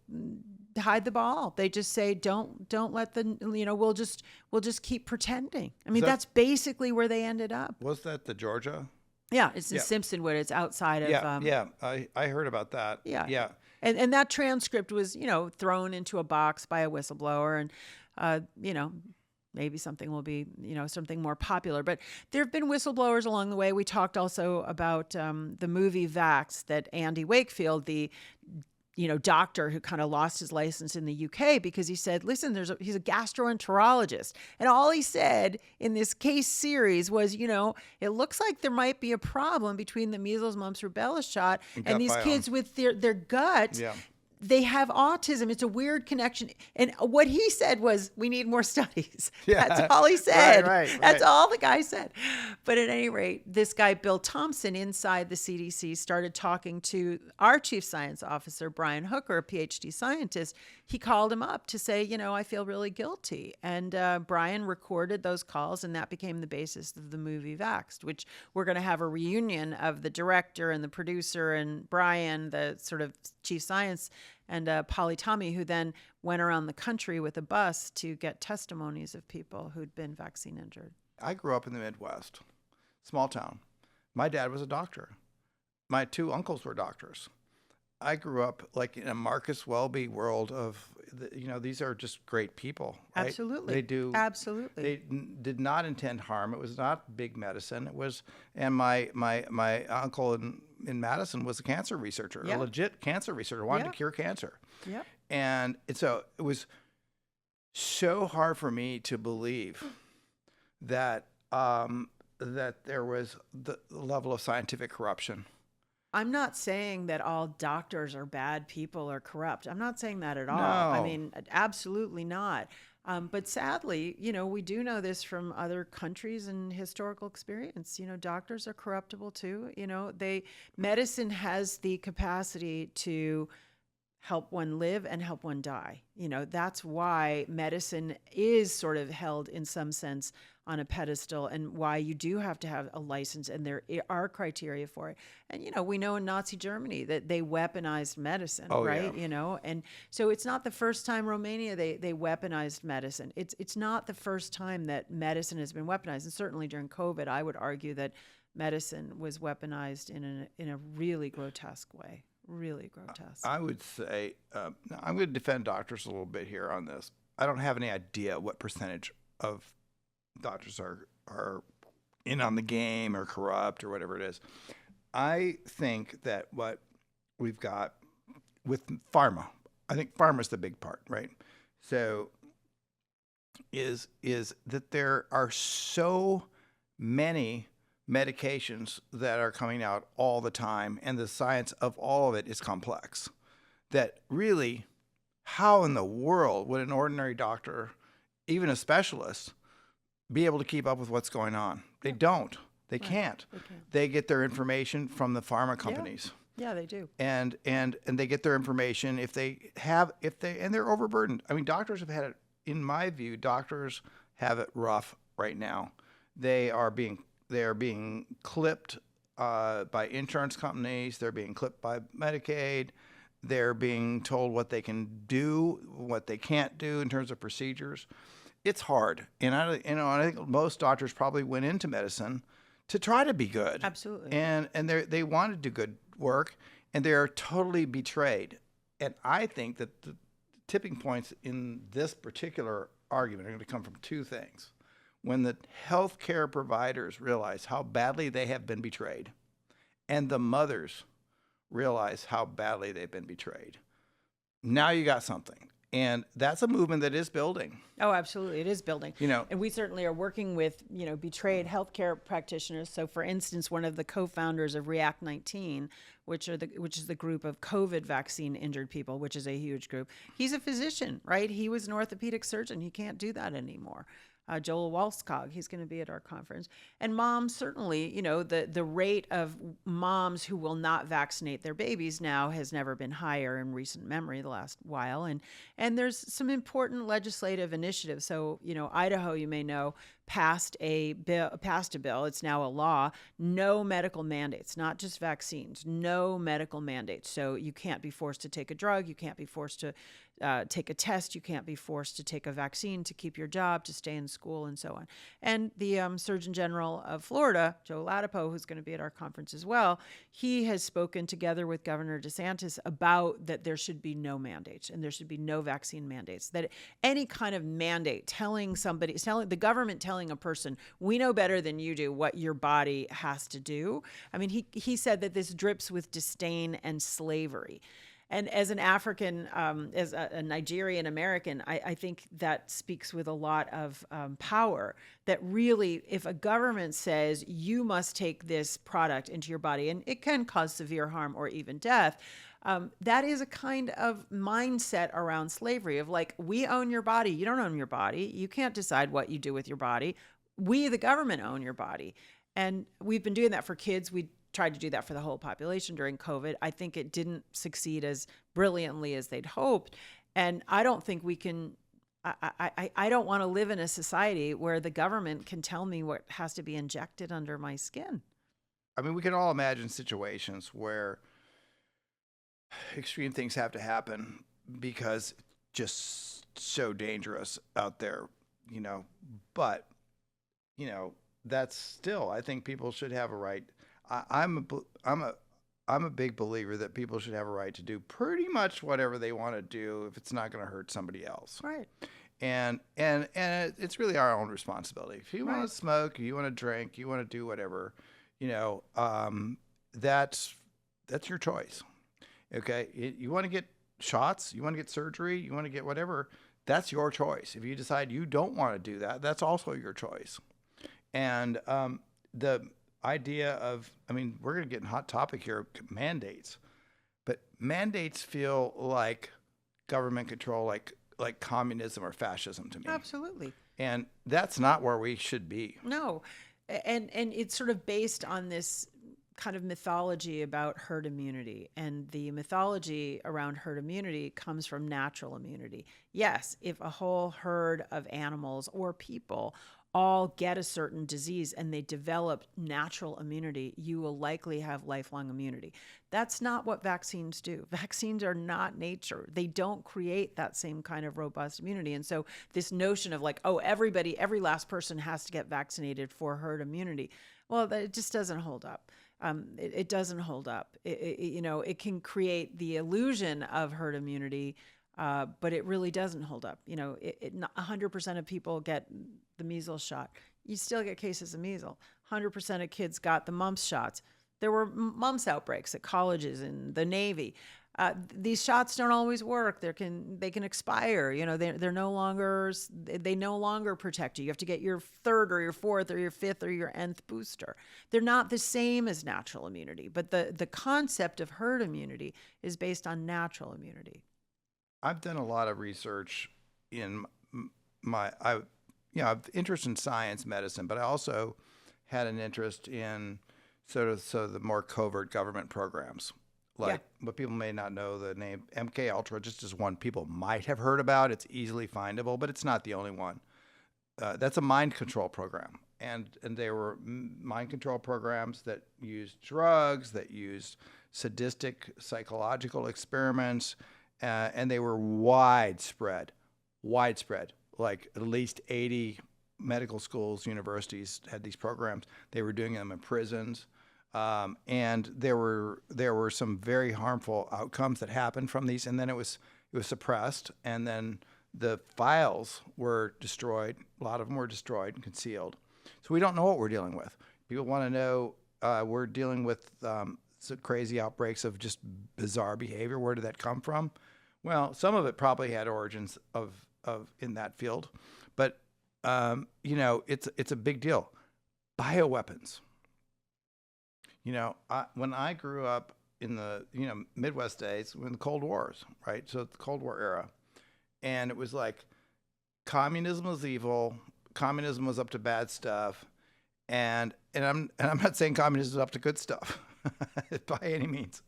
hide the ball. They just say, don't let we'll just keep pretending. I mean, that's basically where they ended up. Was that the Georgia? Yeah, it's in Simpsonwood. It's outside of. I heard about that. Yeah. And that transcript was, thrown into a box by a whistleblower, and maybe something will be, something more popular. But there have been whistleblowers along the way. We talked also about the movie Vax, that Andy Wakefield, the doctor who kind of lost his license in the UK because he said, listen, he's a gastroenterologist. And all he said in this case series was, it looks like there might be a problem between the measles, mumps, rubella shot and these kids with their gut. Yeah. They have autism. It's a weird connection. And what he said was, we need more studies. Yeah. That's all he said. Right. That's all the guy said. But at any rate, this guy, Bill Thompson, inside the CDC, started talking to our chief science officer, Brian Hooker, a PhD scientist. He called him up to say, I feel really guilty. And Brian recorded those calls, and that became the basis of the movie Vaxxed, which we're going to have a reunion of the director and the producer and Brian, the sort of chief science, and Polly Tommy, who then went around the country with a bus to get testimonies of people who'd been vaccine injured. I grew up in the Midwest, small town. My dad was a doctor. My two uncles were doctors. I grew up like in a Marcus Welby world of, these are just great people. Right? Absolutely. They do. Absolutely. They did not intend harm. It was not big medicine. It was, and my uncle in Madison was a cancer researcher, a legit cancer researcher, wanted to cure cancer. Yeah. And so it was so hard for me to believe that that there was the level of scientific corruption. I'm not saying that all doctors are bad people or corrupt. I'm not saying that at all. No. I mean, absolutely not. But sadly, we do know this from other countries and historical experience. Doctors are corruptible too. Medicine has the capacity to help one live and help one die. That's why medicine is sort of held in some sense on a pedestal, and why you do have to have a license, and there are criteria for it. And, we know in Nazi Germany that they weaponized medicine, Oh, right? yeah. And so it's not the first time Romania, they weaponized medicine. It's not the first time that medicine has been weaponized. And certainly during COVID, I would argue that medicine was weaponized in a really grotesque way. Really grotesque. I would say, I'm going to defend doctors a little bit here on this. I don't have any idea what percentage of doctors are in on the game or corrupt or whatever it is. I think that what we've got with pharma, I think pharma is the big part, right? So is that there are so many medications that are coming out all the time, and the science of all of it is complex, that really, how in the world would an ordinary doctor, even a specialist, be able to keep up with what's going on? They don't. They can't. They get their information from the pharma companies. Yeah, they do. And they get their information and they're overburdened. I mean, doctors have had it, in my view, doctors have it rough right now. They are being clipped by insurance companies. They're being clipped by Medicaid. They're being told what they can do, what they can't do in terms of procedures. It's hard, and I think most doctors probably went into medicine to try to be good. Absolutely. And they want to do good work, and they are totally betrayed. And I think that the tipping points in this particular argument are going to come from two things. When the healthcare providers realize how badly they have been betrayed, and the mothers realize how badly they've been betrayed, now you got something. And that's a movement that is building. Oh, absolutely. It is building. And we certainly are working with, betrayed healthcare practitioners. So, for instance, one of the co-founders of React 19, which is the group of COVID vaccine injured people, which is a huge group. He's a physician, right? He was an orthopedic surgeon. He can't do that anymore. Joel Walskog, he's going to be at our conference. And moms, certainly, the rate of moms who will not vaccinate their babies now has never been higher in recent memory the last while. And there's some important legislative initiatives. So, Idaho, you may know, passed a bill. It's now a law. No medical mandates, not just vaccines. No medical mandates. So you can't be forced to take a drug. You can't be forced to take a test. You can't be forced to take a vaccine to keep your job, to stay in school, and so on. And the Surgeon General of Florida, Joe Ladapo, who's going to be at our conference as well, he has spoken together with Governor DeSantis about that there should be no mandates and there should be no vaccine mandates. That any kind of mandate telling the government telling a person, we know better than you do what your body has to do. I mean, he said that this drips with disdain and slavery. And as an African, as a Nigerian American, I think that speaks with a lot of power, that really, if a government says you must take this product into your body, and it can cause severe harm or even death, that is a kind of mindset around slavery of like, we own your body. You don't own your body. You can't decide what you do with your body. We, the government, own your body. And we've been doing that for kids. We tried to do that for the whole population during COVID. I think it didn't succeed as brilliantly as they'd hoped. And I don't think we can, I don't want to live in a society where the government can tell me what has to be injected under my skin. I mean, we can all imagine situations where extreme things have to happen because just so dangerous out there, but, that's still, I think people should have a right. I'm a big believer that people should have a right to do pretty much whatever they want to do if it's not going to hurt somebody else. Right. And it's really our own responsibility. If you want to smoke, you want to drink, you want to do whatever, that's your choice. Okay. You want to get shots, you want to get surgery, you want to get whatever, that's your choice. If you decide you don't want to do that, that's also your choice. And the idea of, we're going to get in hot topic here, mandates, but mandates feel like government control, like communism or fascism to me. Absolutely. And that's not where we should be. No. And it's sort of based on this kind of mythology about herd immunity. And the mythology around herd immunity comes from natural immunity. Yes, if a whole herd of animals or people all get a certain disease and they develop natural immunity, you will likely have lifelong immunity. That's not what vaccines do. Vaccines are not nature. They don't create that same kind of robust immunity. And so this notion of like, oh, everybody, every last person has to get vaccinated for herd immunity, well, it just doesn't hold up. It doesn't hold up. It can create the illusion of herd immunity, but it really doesn't hold up. 100% of people get the measles shot. You still get cases of measles. 100% of kids got the mumps shots. There were mumps outbreaks at colleges and the Navy. These shots don't always work. They can expire. They no longer protect you. You have to get your third or your fourth or your fifth or your nth booster. They're not the same as natural immunity, but the concept of herd immunity is based on natural immunity. I've done a lot of research in I've interest in science, medicine, but I also had an interest in sort of the more covert government programs. But people may not know the name MK Ultra, just as one people might have heard about. It's easily findable, but it's not the only one. That's a mind control program. And they were mind control programs that used drugs, that used sadistic psychological experiments, and they were widespread. Like at least 80 medical schools, universities had these programs. They were doing them in prisons. And there were some very harmful outcomes that happened from these, and then it was suppressed, and then the files were destroyed. A lot of them were destroyed and concealed. So we don't know what we're dealing with. People want to know. We're dealing with some crazy outbreaks of just bizarre behavior. Where did that come from? Well, some of it probably had origins of in that field, but it's a big deal. Bioweapons. When I grew up in the Midwest days, when the Cold Wars, right? So the Cold War era, and it was like communism was evil, communism was up to bad stuff, and I'm not saying communism is up to good stuff by any means.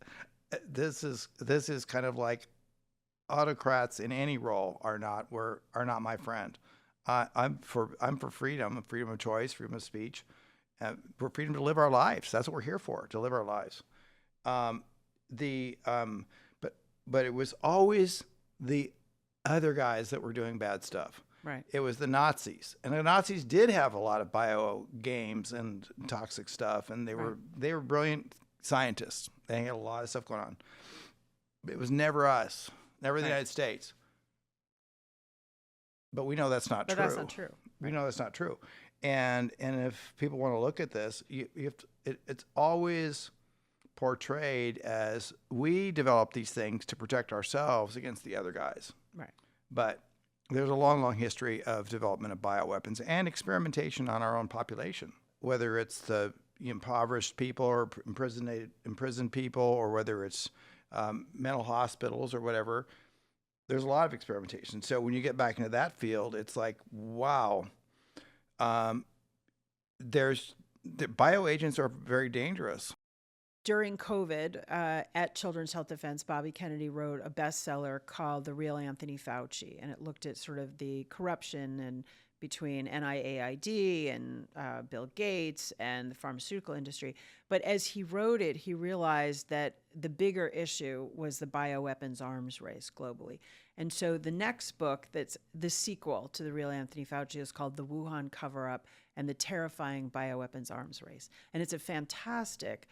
This is kind of like autocrats in any role are not my friend. I'm for freedom of choice, freedom of speech. For freedom to live our lives. That's what we're here for, to live our lives. But it was always the other guys that were doing bad stuff. Right. It was the Nazis, and the Nazis did have a lot of bio games and toxic stuff, and they were brilliant scientists. They had a lot of stuff going on. It was never us, never the United States. But we know that's not true. That's not true. We know that's not true. And if people want to look at this, you have to, it's always portrayed as we develop these things to protect ourselves against the other guys. Right. But there's a long, long history of development of bioweapons and experimentation on our own population, whether it's the impoverished people or imprisoned people, or whether it's mental hospitals or whatever. There's a lot of experimentation. So when you get back into that field, it's like, wow. The bioagents are very dangerous. During COVID, at Children's Health Defense, Bobby Kennedy wrote a bestseller called The Real Anthony Fauci, and it looked at sort of the corruption and between NIAID and Bill Gates and the pharmaceutical industry. But as he wrote it, he realized that the bigger issue was the bioweapons arms race globally. And so the next book that's the sequel to The Real Anthony Fauci is called The Wuhan Cover-Up and the Terrifying Bioweapons Arms Race. And it's a fantastic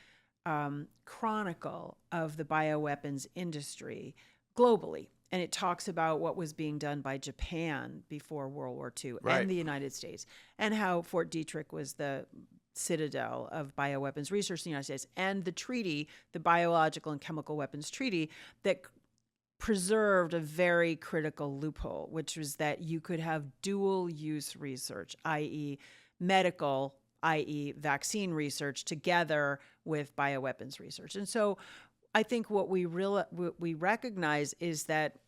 chronicle of the bioweapons industry globally. And it talks about what was being done by Japan before World War II and the United States, and how Fort Detrick was the citadel of bioweapons research in the United States, and the treaty, the Biological and Chemical Weapons Treaty, that preserved a very critical loophole, which was that you could have dual use research, i.e. medical, i.e. vaccine research, together with bioweapons research. And so I think what we recognize is that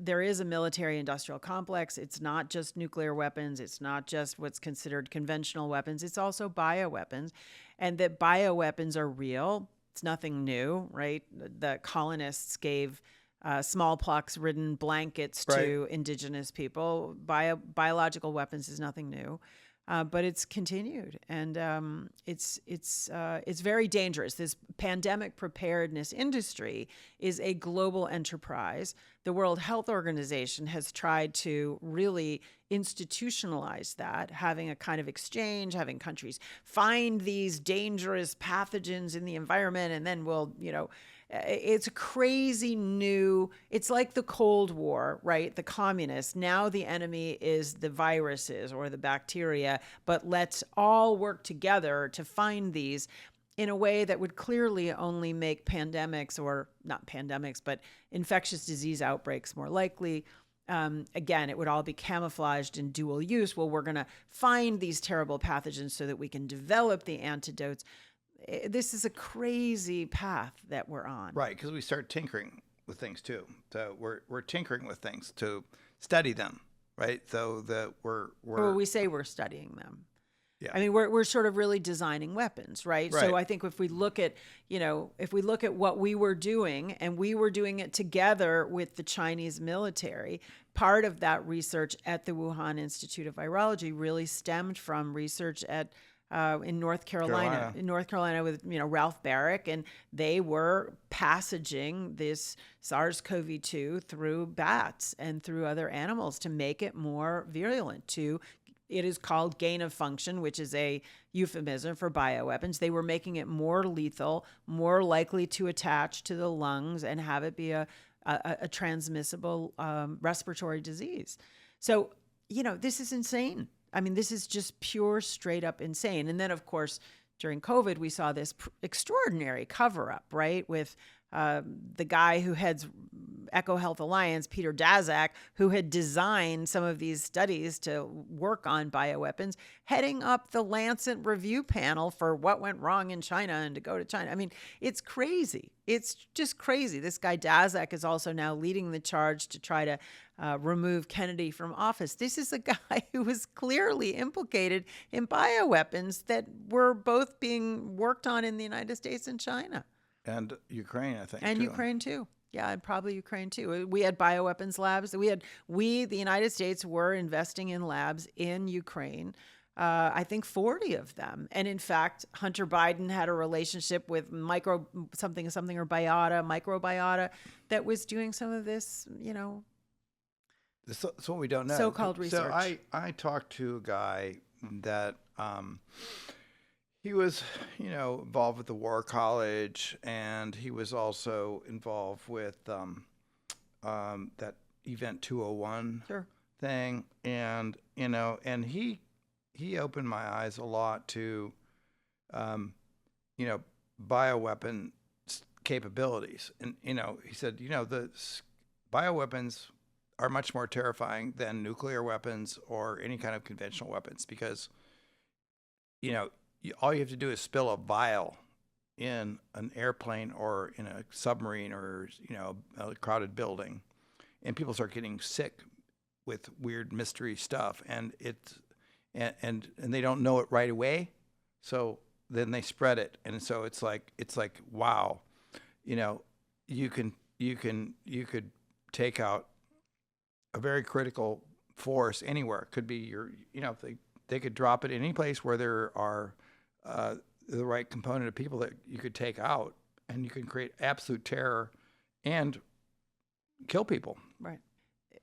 there is a military-industrial complex. It's not just nuclear weapons. It's not just what's considered conventional weapons. It's also bioweapons. and that bioweapons are real. It's nothing new, right? The colonists gave smallpox-ridden blankets to indigenous people. Biological weapons is nothing new, but it's continued, and it's very dangerous. This pandemic preparedness industry is a global enterprise. The World Health Organization has tried to really institutionalize that, having a kind of exchange, having countries find these dangerous pathogens in the environment, and then we'll, it's crazy new. It's like the Cold War, right? The communists. Now the enemy is the viruses or the bacteria, but let's all work together to find these in a way that would clearly only make pandemics, or not pandemics, but infectious disease outbreaks more likely. Again, it would all be camouflaged in dual use. Well, we're going to find these terrible pathogens so that we can develop the antidotes. This is a crazy path that we're on. Right, because we start tinkering with things too. So we're tinkering with things to study them, right? So that Well, we say we're studying them. Yeah. I mean, we're sort of really designing weapons, right? So I think if we look at, what we were doing, and we were doing it together with the Chinese military, part of that research at the Wuhan Institute of Virology really stemmed from research at in North Carolina with, Ralph Barrick, and they were passaging this SARS-CoV-2 through bats and through other animals to make it more virulent. It is called gain of function, which is a euphemism for bioweapons. They were making it more lethal, more likely to attach to the lungs and have it be a transmissible respiratory disease. So, this is insane. I mean, this is just pure, straight up insane. And then, of course, during COVID, we saw this extraordinary cover up, right? With the guy who heads EcoHealth Alliance, Peter Daszak, who had designed some of these studies to work on bioweapons, heading up the Lancet review panel for what went wrong in China and to go to China. I mean, it's crazy. It's just crazy. This guy Daszak is also now leading the charge to try to remove Kennedy from office. This is a guy who was clearly implicated in bioweapons that were both being worked on in the United States and China. And Ukraine, I think. And too. Ukraine, too. Yeah, and probably Ukraine, too. We had bioweapons labs. The United States, were investing in labs in Ukraine. I think 40 of them. And in fact, Hunter Biden had a relationship with microbiota that was doing some of this, That's what we don't know. So-called research. So I talked to a guy that he was, involved with the War College, and he was also involved with that Event 201 thing, and and he opened my eyes a lot to, bioweapon capabilities, and he said, the bioweapons are much more terrifying than nuclear weapons or any kind of conventional weapons, because all you have to do is spill a vial in an airplane or in a submarine or a crowded building, and people start getting sick with weird mystery stuff, and and they don't know it right away, so then they spread it, and so it's like wow, you could take out a very critical force anywhere. It could be they could drop it in any place where there are the right component of people that you could take out, and you can create absolute terror and kill people. Right.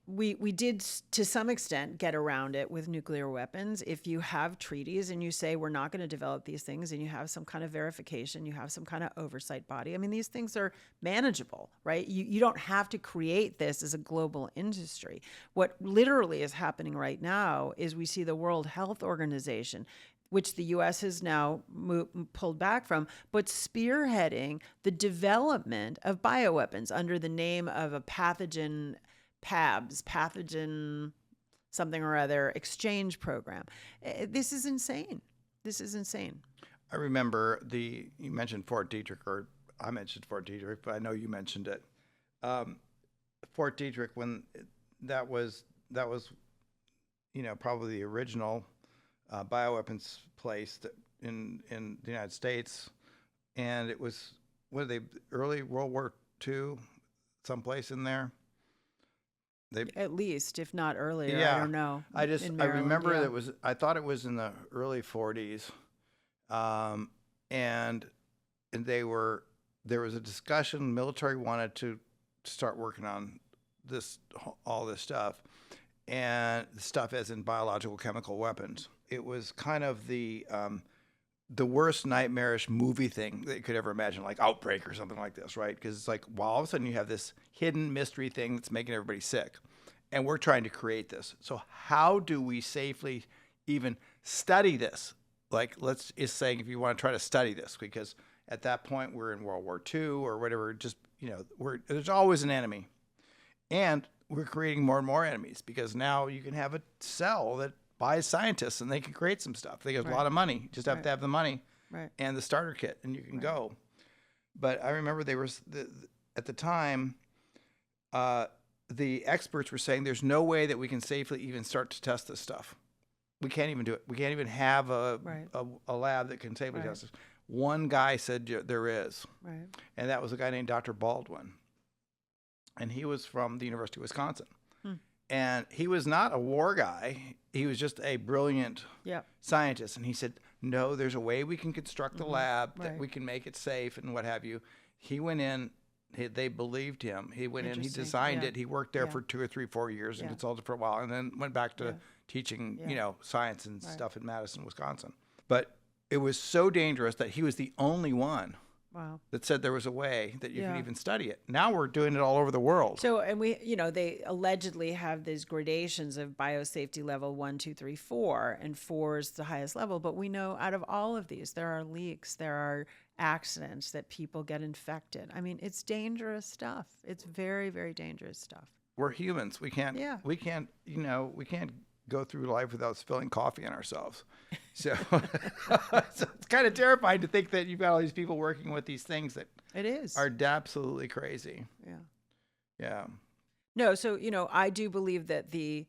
We did, to some extent, get around it with nuclear weapons. If you have treaties and you say we're not going to develop these things, and you have some kind of verification, you have some kind of oversight body. I mean, these things are manageable, right? You don't have to create this as a global industry. What literally is happening right now is we see the World Health Organization, which the U.S. has now pulled back from, but spearheading the development of bioweapons under the name of a pathogen something or other exchange program. This is insane. I remember you mentioned Fort Detrick, or I mentioned Fort Detrick, but I know you mentioned it. Fort Detrick, when that was probably the original bioweapons place that in the United States, and it was early World War II, someplace in there. At least, if not earlier, Yeah. I don't know. I In Maryland, remember yeah. I thought it was in the early 40s, and there was a discussion. Military wanted to start working on all this stuff, and stuff as in biological chemical weapons. It was kind of the worst nightmarish movie thing that you could ever imagine, like Outbreak or something like this, right? Because it's like, well, all of a sudden you have this hidden mystery thing that's making everybody sick, and we're trying to create this. So how do we safely even study this? Like, is saying if you want to try to study this, because at that point we're in World War II or whatever, just, there's always an enemy. And we're creating more and more enemies, because now you can have a cell that buys scientists and they can create some stuff. They get a lot of money. You just have to have the money and the starter kit, and you can go. But I remember at the time, the experts were saying there's no way that we can safely even start to test this stuff. We can't even do it. We can't even have a lab that can safely test this. One guy said there is. Right. And that was a guy named Dr. Baldwin. And he was from the University of Wisconsin. And he was not a war guy. He was just a brilliant scientist. And he said, no, there's a way we can construct a lab that we can make it safe and what have you. He went in. They believed him. He went in. He designed it. He worked there for 2 or 3, 4 years and consulted for a while, and then went back to teaching, science and stuff in Madison, Wisconsin. But it was so dangerous that he was the only one that said there was a way that you could even study it. Now we're doing it all over the world. So, and they allegedly have these gradations of biosafety level 1, 2, 3, 4, and 4 is the highest level. But we know out of all of these, there are leaks, there are accidents, that people get infected. I mean, it's dangerous stuff. It's very, very dangerous stuff. We're humans. We can't go through life without spilling coffee on ourselves. So, so it's kind of terrifying to think that you've got all these people working with these things that are absolutely crazy. Yeah. Yeah. No, so, I do believe that the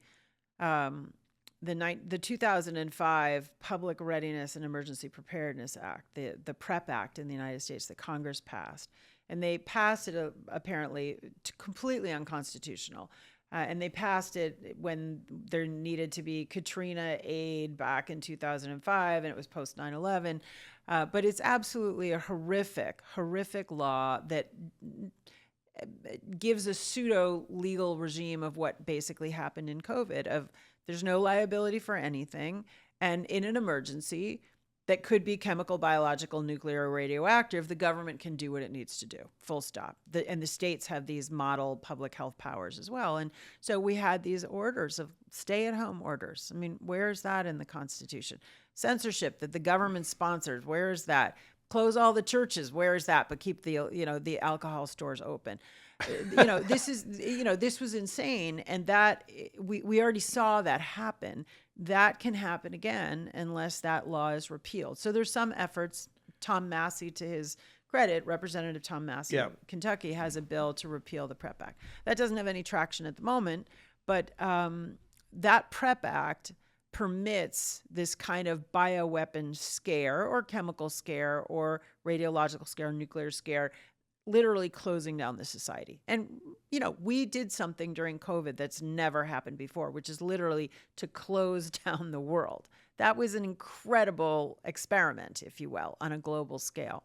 2005 Public Readiness and Emergency Preparedness Act, the PrEP Act in the United States that Congress passed, and they passed it apparently completely unconstitutional. And they passed it when there needed to be Katrina aid back in 2005, and it was post 9/11. But it's absolutely a horrific law that gives a pseudo-legal regime of what basically happened in COVID, of there's no liability for anything, and in an emergency that could be chemical, biological, nuclear, or radioactive, the government can do what it needs to do, full stop. And the states have these model public health powers as well. And so we had these orders of stay-at-home orders. I mean, where is that in the Constitution? Censorship that the government sponsored, where is that? Close all the churches, where is that? But keep the alcohol stores open. This was insane, and that we already saw that happen. That can happen again unless that law is repealed. So there's some efforts. Tom Massey, to his credit, Representative Tom Massey of Kentucky, has a bill to repeal the PrEP Act. That doesn't have any traction at the moment, but that PrEP Act permits this kind of bioweapon scare or chemical scare or radiological scare, nuclear scare, literally closing down the society. And, we did something during COVID that's never happened before, which is literally to close down the world. That was an incredible experiment, if you will, on a global scale.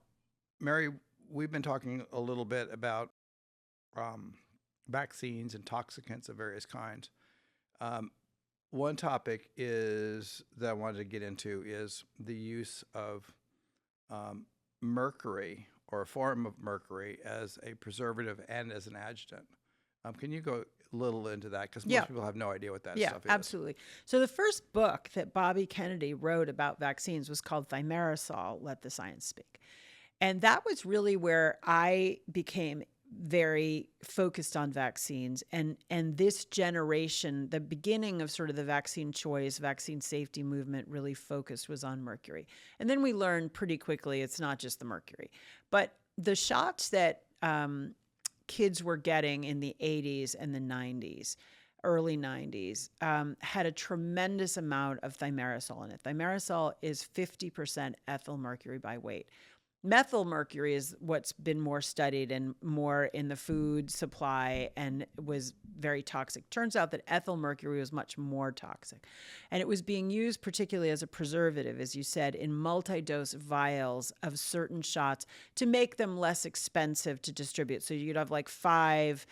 Mary, we've been talking a little bit about vaccines and toxicants of various kinds. One topic that I wanted to get into is the use of mercury, or a form of mercury, as a preservative and as an adjuvant. Can you go a little into that? Because most people have no idea what that stuff is. Yeah, absolutely. So the first book that Bobby Kennedy wrote about vaccines was called Thimerosal, Let the Science Speak. And that was really where I became very focused on vaccines, and this generation, the beginning of sort of the vaccine choice, vaccine safety movement really focused was on mercury. And then we learned pretty quickly it's not just the mercury, but the shots that kids were getting in the 80s and the 90s early 90s, had a tremendous amount of thimerosal in it. Thimerosal is 50% ethyl mercury by weight. Methyl mercury is what's been more studied and more in the food supply and was very toxic. Turns out that ethyl mercury was much more toxic. And it was being used particularly as a preservative, as you said, in multi-dose vials of certain shots to make them less expensive to distribute. So you'd have like five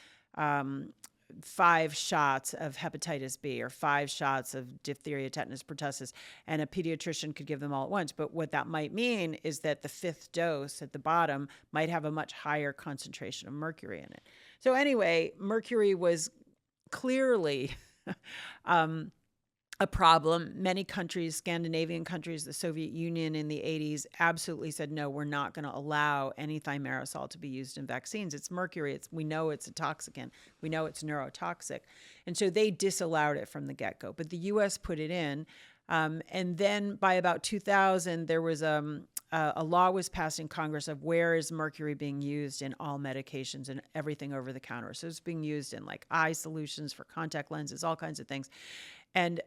shots of hepatitis B or 5 shots of diphtheria, tetanus, pertussis, and a pediatrician could give them all at once. But what that might mean is that the 5th dose at the bottom might have a much higher concentration of mercury in it. So anyway, mercury was clearly a problem. Many countries, Scandinavian countries, the Soviet Union in the 80s absolutely said, no, we're not going to allow any thimerosal to be used in vaccines. It's mercury. We know it's a toxicant. We know it's neurotoxic. And so they disallowed it from the get-go. But the U.S. put it in. And then by about 2000, there was a law was passed in Congress of where is mercury being used in all medications and everything over the counter. So it's being used in like eye solutions for contact lenses, all kinds of things. And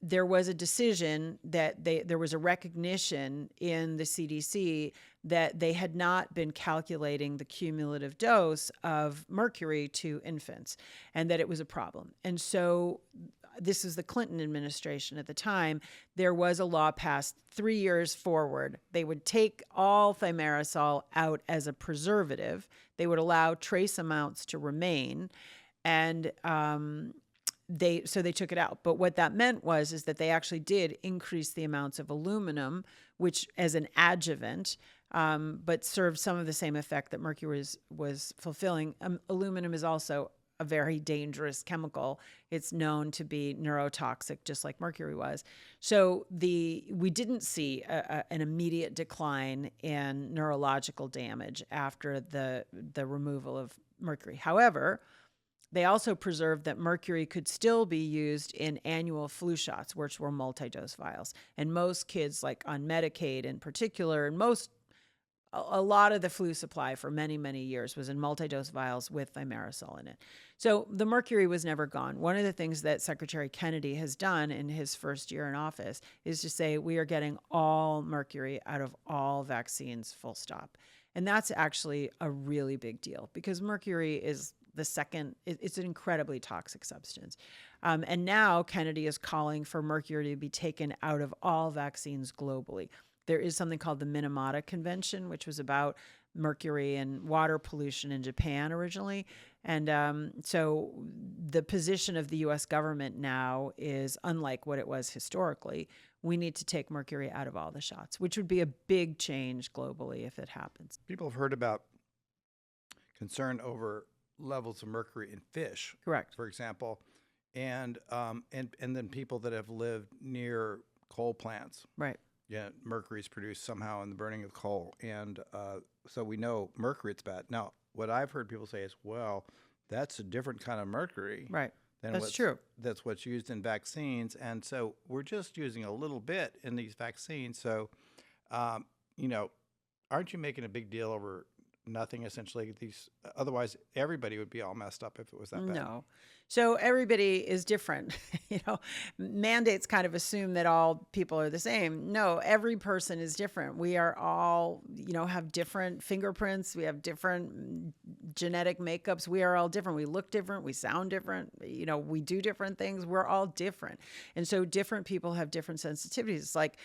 there was a decision that there was a recognition in the CDC that they had not been calculating the cumulative dose of mercury to infants and that it was a problem. And so this is the Clinton administration at the time. There was a law passed 3 years forward. They would take all thimerosal out as a preservative. They would allow trace amounts to remain. And they took it out. But what that meant is that they actually did increase the amounts of aluminum, which as an adjuvant, but served some of the same effect that mercury was fulfilling. Aluminum is also a very dangerous chemical. It's known to be neurotoxic, just like mercury was. So we didn't see an immediate decline in neurological damage after the removal of mercury. However, they also preserved that mercury could still be used in annual flu shots, which were multi-dose vials. And most kids, like on Medicaid in particular, and a lot of the flu supply for many, many years was in multi-dose vials with thimerosal in it. So the mercury was never gone. One of the things that Secretary Kennedy has done in his first year in office is to say, we are getting all mercury out of all vaccines, full stop. And that's actually a really big deal because mercury is it's an incredibly toxic substance. And now Kennedy is calling for mercury to be taken out of all vaccines globally. There is something called the Minamata Convention, which was about mercury and water pollution in Japan originally. And so the position of the U.S. government now is unlike what it was historically. We need to take mercury out of all the shots, which would be a big change globally if it happens. People have heard about concern over levels of mercury in fish, correct, for example, and then people that have lived near coal plants, right? Yeah, mercury is produced somehow in the burning of coal, and so we know mercury it's bad. Now, what I've heard people say is, well, that's a different kind of mercury, right? That's true. That's what's used in vaccines, and so we're just using a little bit in these vaccines. So, aren't you making a big deal over nothing essentially? Otherwise everybody would be all messed up if it was that bad. No. So everybody is different. Mandates kind of assume that all people are the same. No, every person is different. We are all, have different fingerprints. We have different genetic makeups. We are all different. We look different. We sound different. We do different things. We're all different. And so different people have different sensitivities. It's like,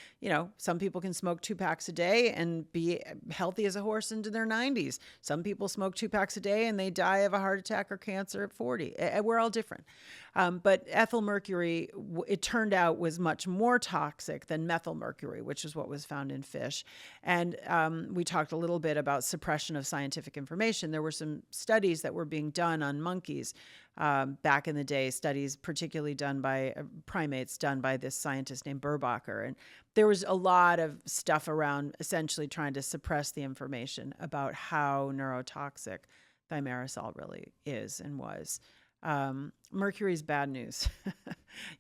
some people can smoke 2 packs a day and be healthy as a horse into their 90s. Some people smoke 2 packs a day and they die of a heart attack or cancer at 40. We're all different. But ethyl mercury, it turned out, was much more toxic than methyl mercury, which is what was found in fish. And we talked a little bit about suppression of scientific information. There were some studies that were being done on monkeys back in the day, studies particularly done by primates, done by this scientist named Burbacher. And there was a lot of stuff around essentially trying to suppress the information about how neurotoxic thimerosal really is and was. Mercury is bad news.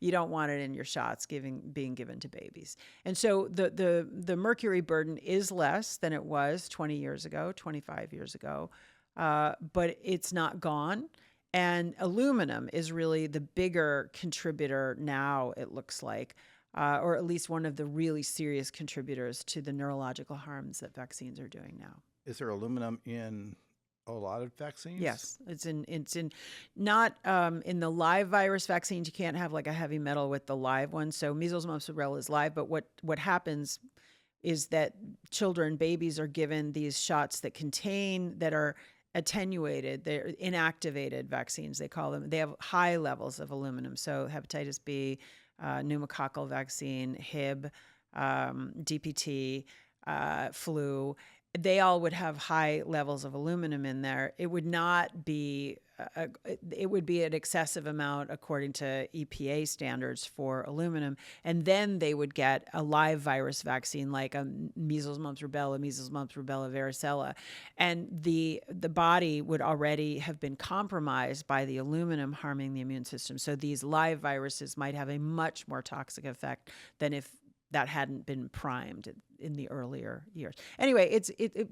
You don't want it in your shots being given to babies. And so the mercury burden is less than it was 20 years ago, 25 years ago, but it's not gone. And aluminum is really the bigger contributor now, it looks like, or at least one of the really serious contributors to the neurological harms that vaccines are doing now. Is there aluminum in a lot of vaccines? Yes, it's in not in the live virus vaccines. You can't have like a heavy metal with the live one. So measles, mumps, rubella is live, but what happens is that babies are given these shots that are attenuated, they're inactivated vaccines, they call them. They have high levels of aluminum. So hepatitis B, pneumococcal vaccine, Hib, DPT, flu, they all would have high levels of aluminum in there. It would not be, it would be an excessive amount according to EPA standards for aluminum. And then they would get a live virus vaccine like a measles, mumps, rubella, varicella. And the body would already have been compromised by the aluminum harming the immune system. So these live viruses might have a much more toxic effect than if that hadn't been primed in the earlier years. Anyway,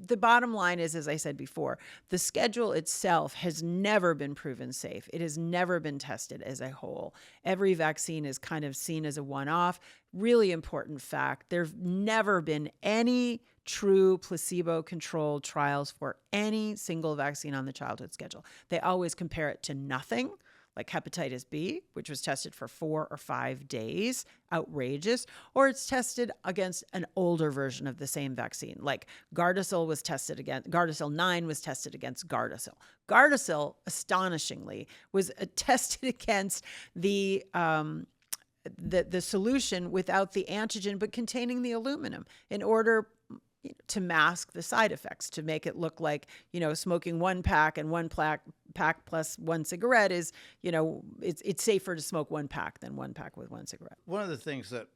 the bottom line is, as I said before, the schedule itself has never been proven safe. It has never been tested as a whole. Every vaccine is kind of seen as a one-off. Really important fact, there've never been any true placebo-controlled trials for any single vaccine on the childhood schedule. They always compare it to nothing, like hepatitis B, which was tested for 4 or 5 days, outrageous, or it's tested against an older version of the same vaccine. Like Gardasil 9 was tested against Gardasil. Gardasil, astonishingly, was tested against the solution without the antigen, but containing the aluminum in order to mask the side effects, to make it look like, smoking one pack and one pack plus one cigarette is, it's safer to smoke one pack than one pack with one cigarette. One of the things that,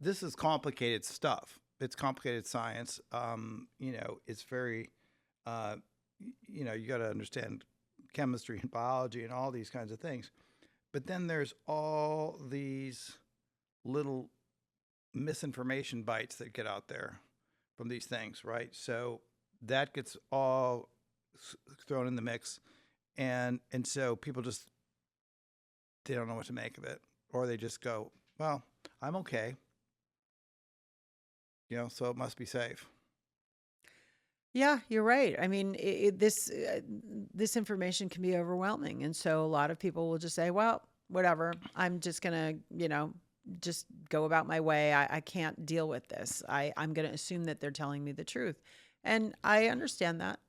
this is complicated stuff. It's complicated science. It's very, you got to understand chemistry and biology and all these kinds of things. But then there's all these little misinformation bites that get out there from these things, right? So that gets all thrown in the mix, and so people they don't know what to make of it, or they just go, well, I'm okay, so it must be safe. Yeah, you're right. I mean, this information can be overwhelming, and so a lot of people will just say, well, whatever, I'm just gonna just go about my way. I can't deal with this. I'm going to assume that they're telling me the truth. And I understand that.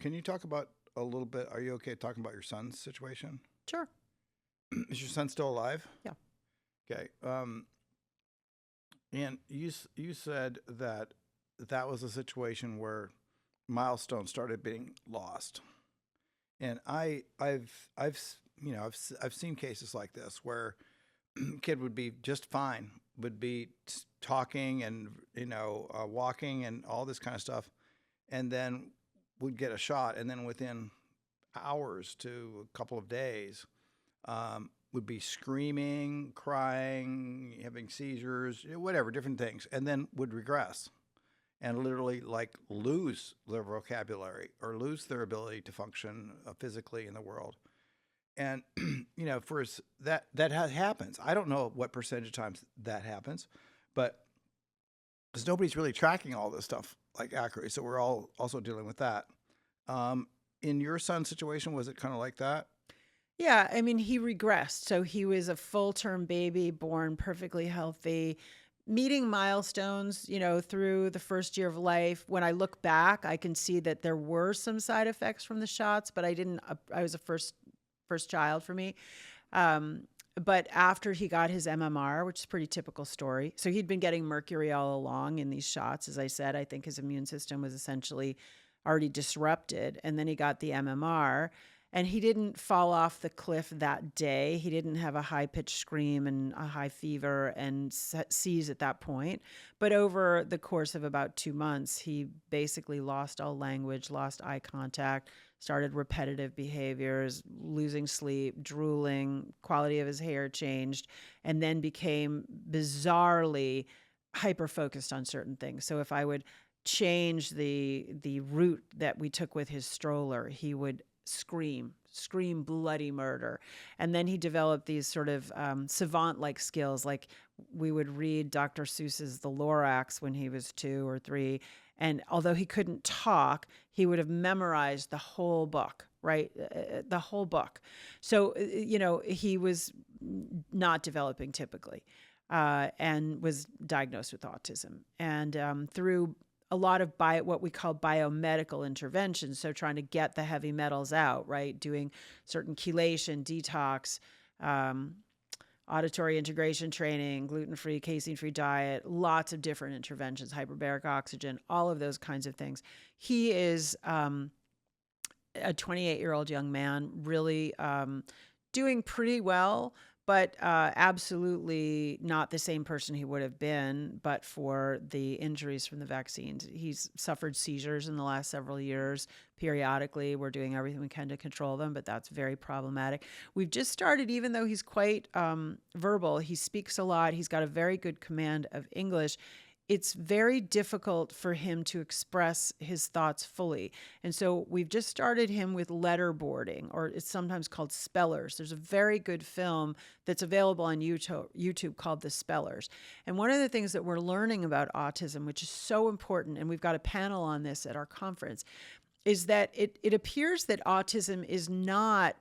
Can you talk about a little bit, are you okay talking about your son's situation? Sure. Is your son still alive? Yeah. Okay. And you said that was a situation where milestones started being lost. And I've seen cases like this where kid would be just fine, would be talking and, walking and all this kind of stuff, and then would get a shot, and then within hours to a couple of days would be screaming, crying, having seizures, whatever, different things, and then would regress and literally lose their vocabulary or lose their ability to function physically in the world. And, for that happens. I don't know what percentage of times that happens, but because nobody's really tracking all this stuff accurately. So we're all also dealing with that. In your son's situation, was it kind of like that? Yeah. I mean, he regressed. So he was a full-term baby, born perfectly healthy, meeting milestones, through the first year of life. When I look back, I can see that there were some side effects from the shots, but I was a first child for me. But after he got his MMR, which is a pretty typical story, so he'd been getting mercury all along in these shots. As I said, I think his immune system was essentially already disrupted. And then he got the MMR, and he didn't fall off the cliff that day. He didn't have a high-pitched scream and a high fever and seize at that point. But over the course of about 2 months, he basically lost all language, lost eye contact, started repetitive behaviors, losing sleep, drooling, quality of his hair changed, and then became bizarrely hyper-focused on certain things. So if I would change the route that we took with his stroller, he would scream bloody murder. And then he developed these sort of savant-like skills. Like we would read Dr. Seuss's The Lorax when he was 2 or 3. And although he couldn't talk, he would have memorized the whole book, right? The whole book. So, he was not developing typically, and was diagnosed with autism. And through a lot of what we call biomedical interventions, so trying to get the heavy metals out, right? Doing certain chelation, detox, auditory integration training, gluten-free, casein-free diet, lots of different interventions, hyperbaric oxygen, all of those kinds of things. He is a 28-year-old young man, really doing pretty well, but absolutely not the same person he would have been but for the injuries from the vaccines. He's suffered seizures in the last several years periodically. We're doing everything we can to control them, but that's very problematic. We've just started, even though he's quite verbal, he speaks a lot. He's got a very good command of English. It's very difficult for him to express his thoughts fully. And so we've just started him with letterboarding, or it's sometimes called spellers. There's a very good film that's available on YouTube called The Spellers. And one of the things that we're learning about autism, which is so important, and we've got a panel on this at our conference, is that it appears that autism is not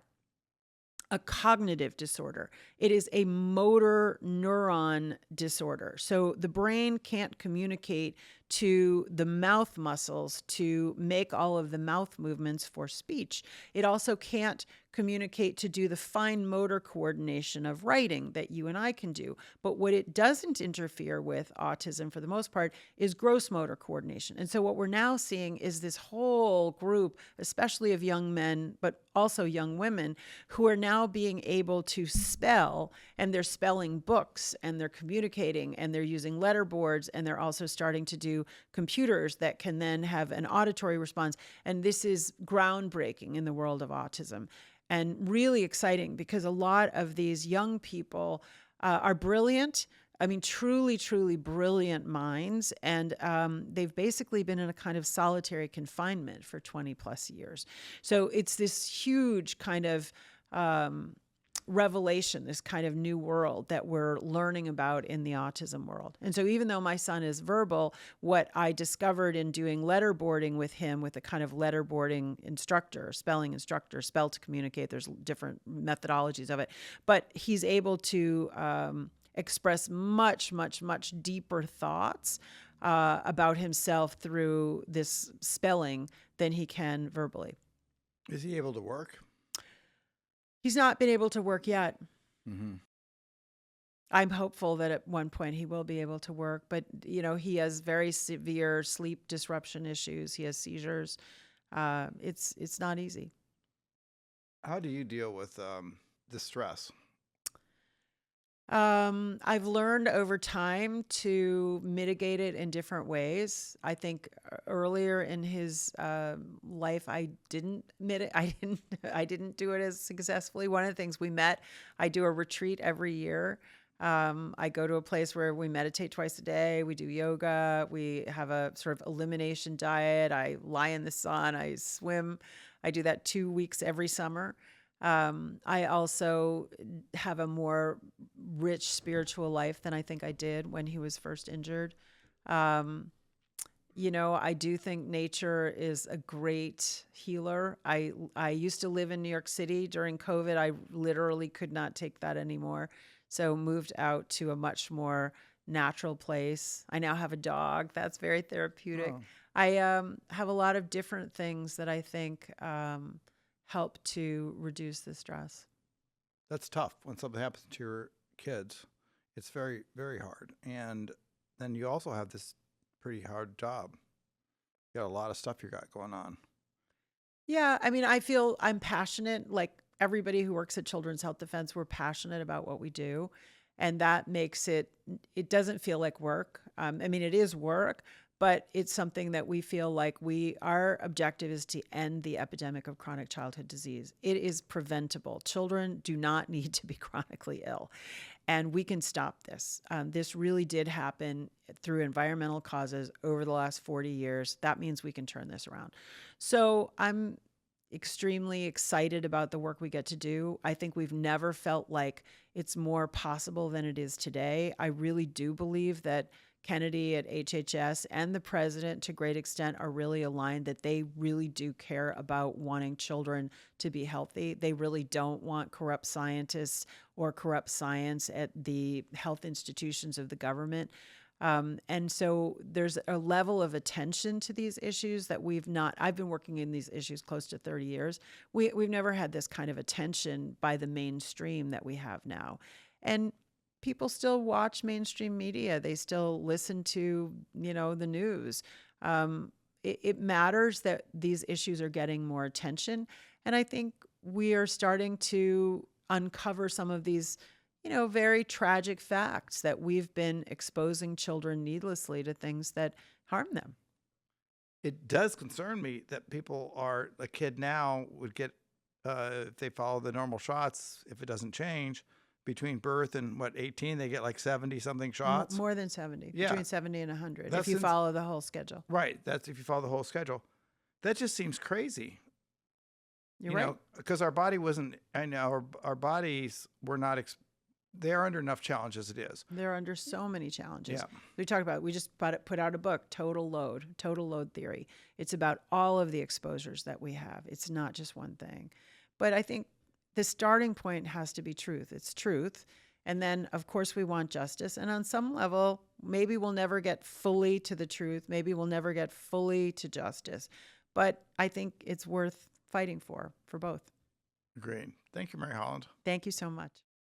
a cognitive disorder. It is a motor neuron disorder. So the brain can't communicate to the mouth muscles to make all of the mouth movements for speech. It also can't communicate to do the fine motor coordination of writing that you and I can do. But what it doesn't interfere with, autism for the most part, is gross motor coordination. And so what we're now seeing is this whole group, especially of young men, but also young women, who are now being able to spell, and they're spelling books, and they're communicating, and they're using letterboards, and they're also starting to do computers that can then have an auditory response. And this is groundbreaking in the world of autism, and really exciting because a lot of these young people are brilliant. I mean, truly, truly brilliant minds. And they've basically been in a kind of solitary confinement for 20 plus years. So it's this huge kind of revelation, this kind of new world that we're learning about in the autism world. And so even though my son is verbal, what I discovered in doing letterboarding with him, with a kind of letterboarding instructor, spelling instructor, spell to communicate, there's different methodologies of it, but he's able to express much, much, much deeper thoughts about himself through this spelling than he can verbally. Is he able to work? He's not been able to work yet. Mm-hmm. I'm hopeful that at one point he will be able to work, but he has very severe sleep disruption issues. He has seizures. It's not easy. How do you deal with the stress? I've learned over time to mitigate it in different ways. I think earlier in his life, I didn't do it as successfully. One of the things I do a retreat every year. I go to a place where we meditate twice a day. We do yoga. We have a sort of elimination diet. I lie in the sun. I swim. I do that 2 weeks every summer. I also have a more rich spiritual life than I think I did when he was first injured. I do think nature is a great healer. I used to live in New York City during COVID. I literally could not take that anymore. So moved out to a much more natural place. I now have a dog. That's very therapeutic. Oh. I have a lot of different things that I think help to reduce the stress. That's tough when something happens to your kids. It's very, very hard. And then you also have this pretty hard job. You got a lot of stuff you got going on. Yeah, I mean, I feel I'm passionate. Like everybody who works at Children's Health Defense, we're passionate about what we do. And that makes it doesn't feel like work. I mean, it is work, but it's something that we feel like our objective is to end the epidemic of chronic childhood disease. It is preventable. Children do not need to be chronically ill, and we can stop this. This really did happen through environmental causes over the last 40 years. That means we can turn this around. So I'm extremely excited about the work we get to do. I think we've never felt like it's more possible than it is today. I really do believe that Kennedy at HHS and the president, to a great extent, are really aligned, that they really do care about wanting children to be healthy. They really don't want corrupt scientists or corrupt science at the health institutions of the government. And so there's a level of attention to these issues that I've been working in these issues close to 30 years. We've never had this kind of attention by the mainstream that we have now. And people still watch mainstream media. They still listen to, the news. It matters that these issues are getting more attention. And I think we are starting to uncover some of these very tragic facts, that we've been exposing children needlessly to things that harm them. It does concern me that a kid now would get, if they follow the normal shots, if it doesn't change, between birth and 18, they get like 70 something shots. More than 70, Yeah. between 70 and 100, That's if you follow the whole schedule. Right. That's if you follow the whole schedule. That just seems crazy. You're right. Because our body wasn't, I know our bodies were not, they're under enough challenge as it is. They're under so many challenges. Yeah. We just put out a book, Total Load Theory. It's about all of the exposures that we have. It's not just one thing. But I think the starting point has to be truth. It's truth. And then, of course, we want justice. And on some level, maybe we'll never get fully to the truth. Maybe we'll never get fully to justice. But I think it's worth fighting for both. Great. Thank you, Mary Holland. Thank you so much.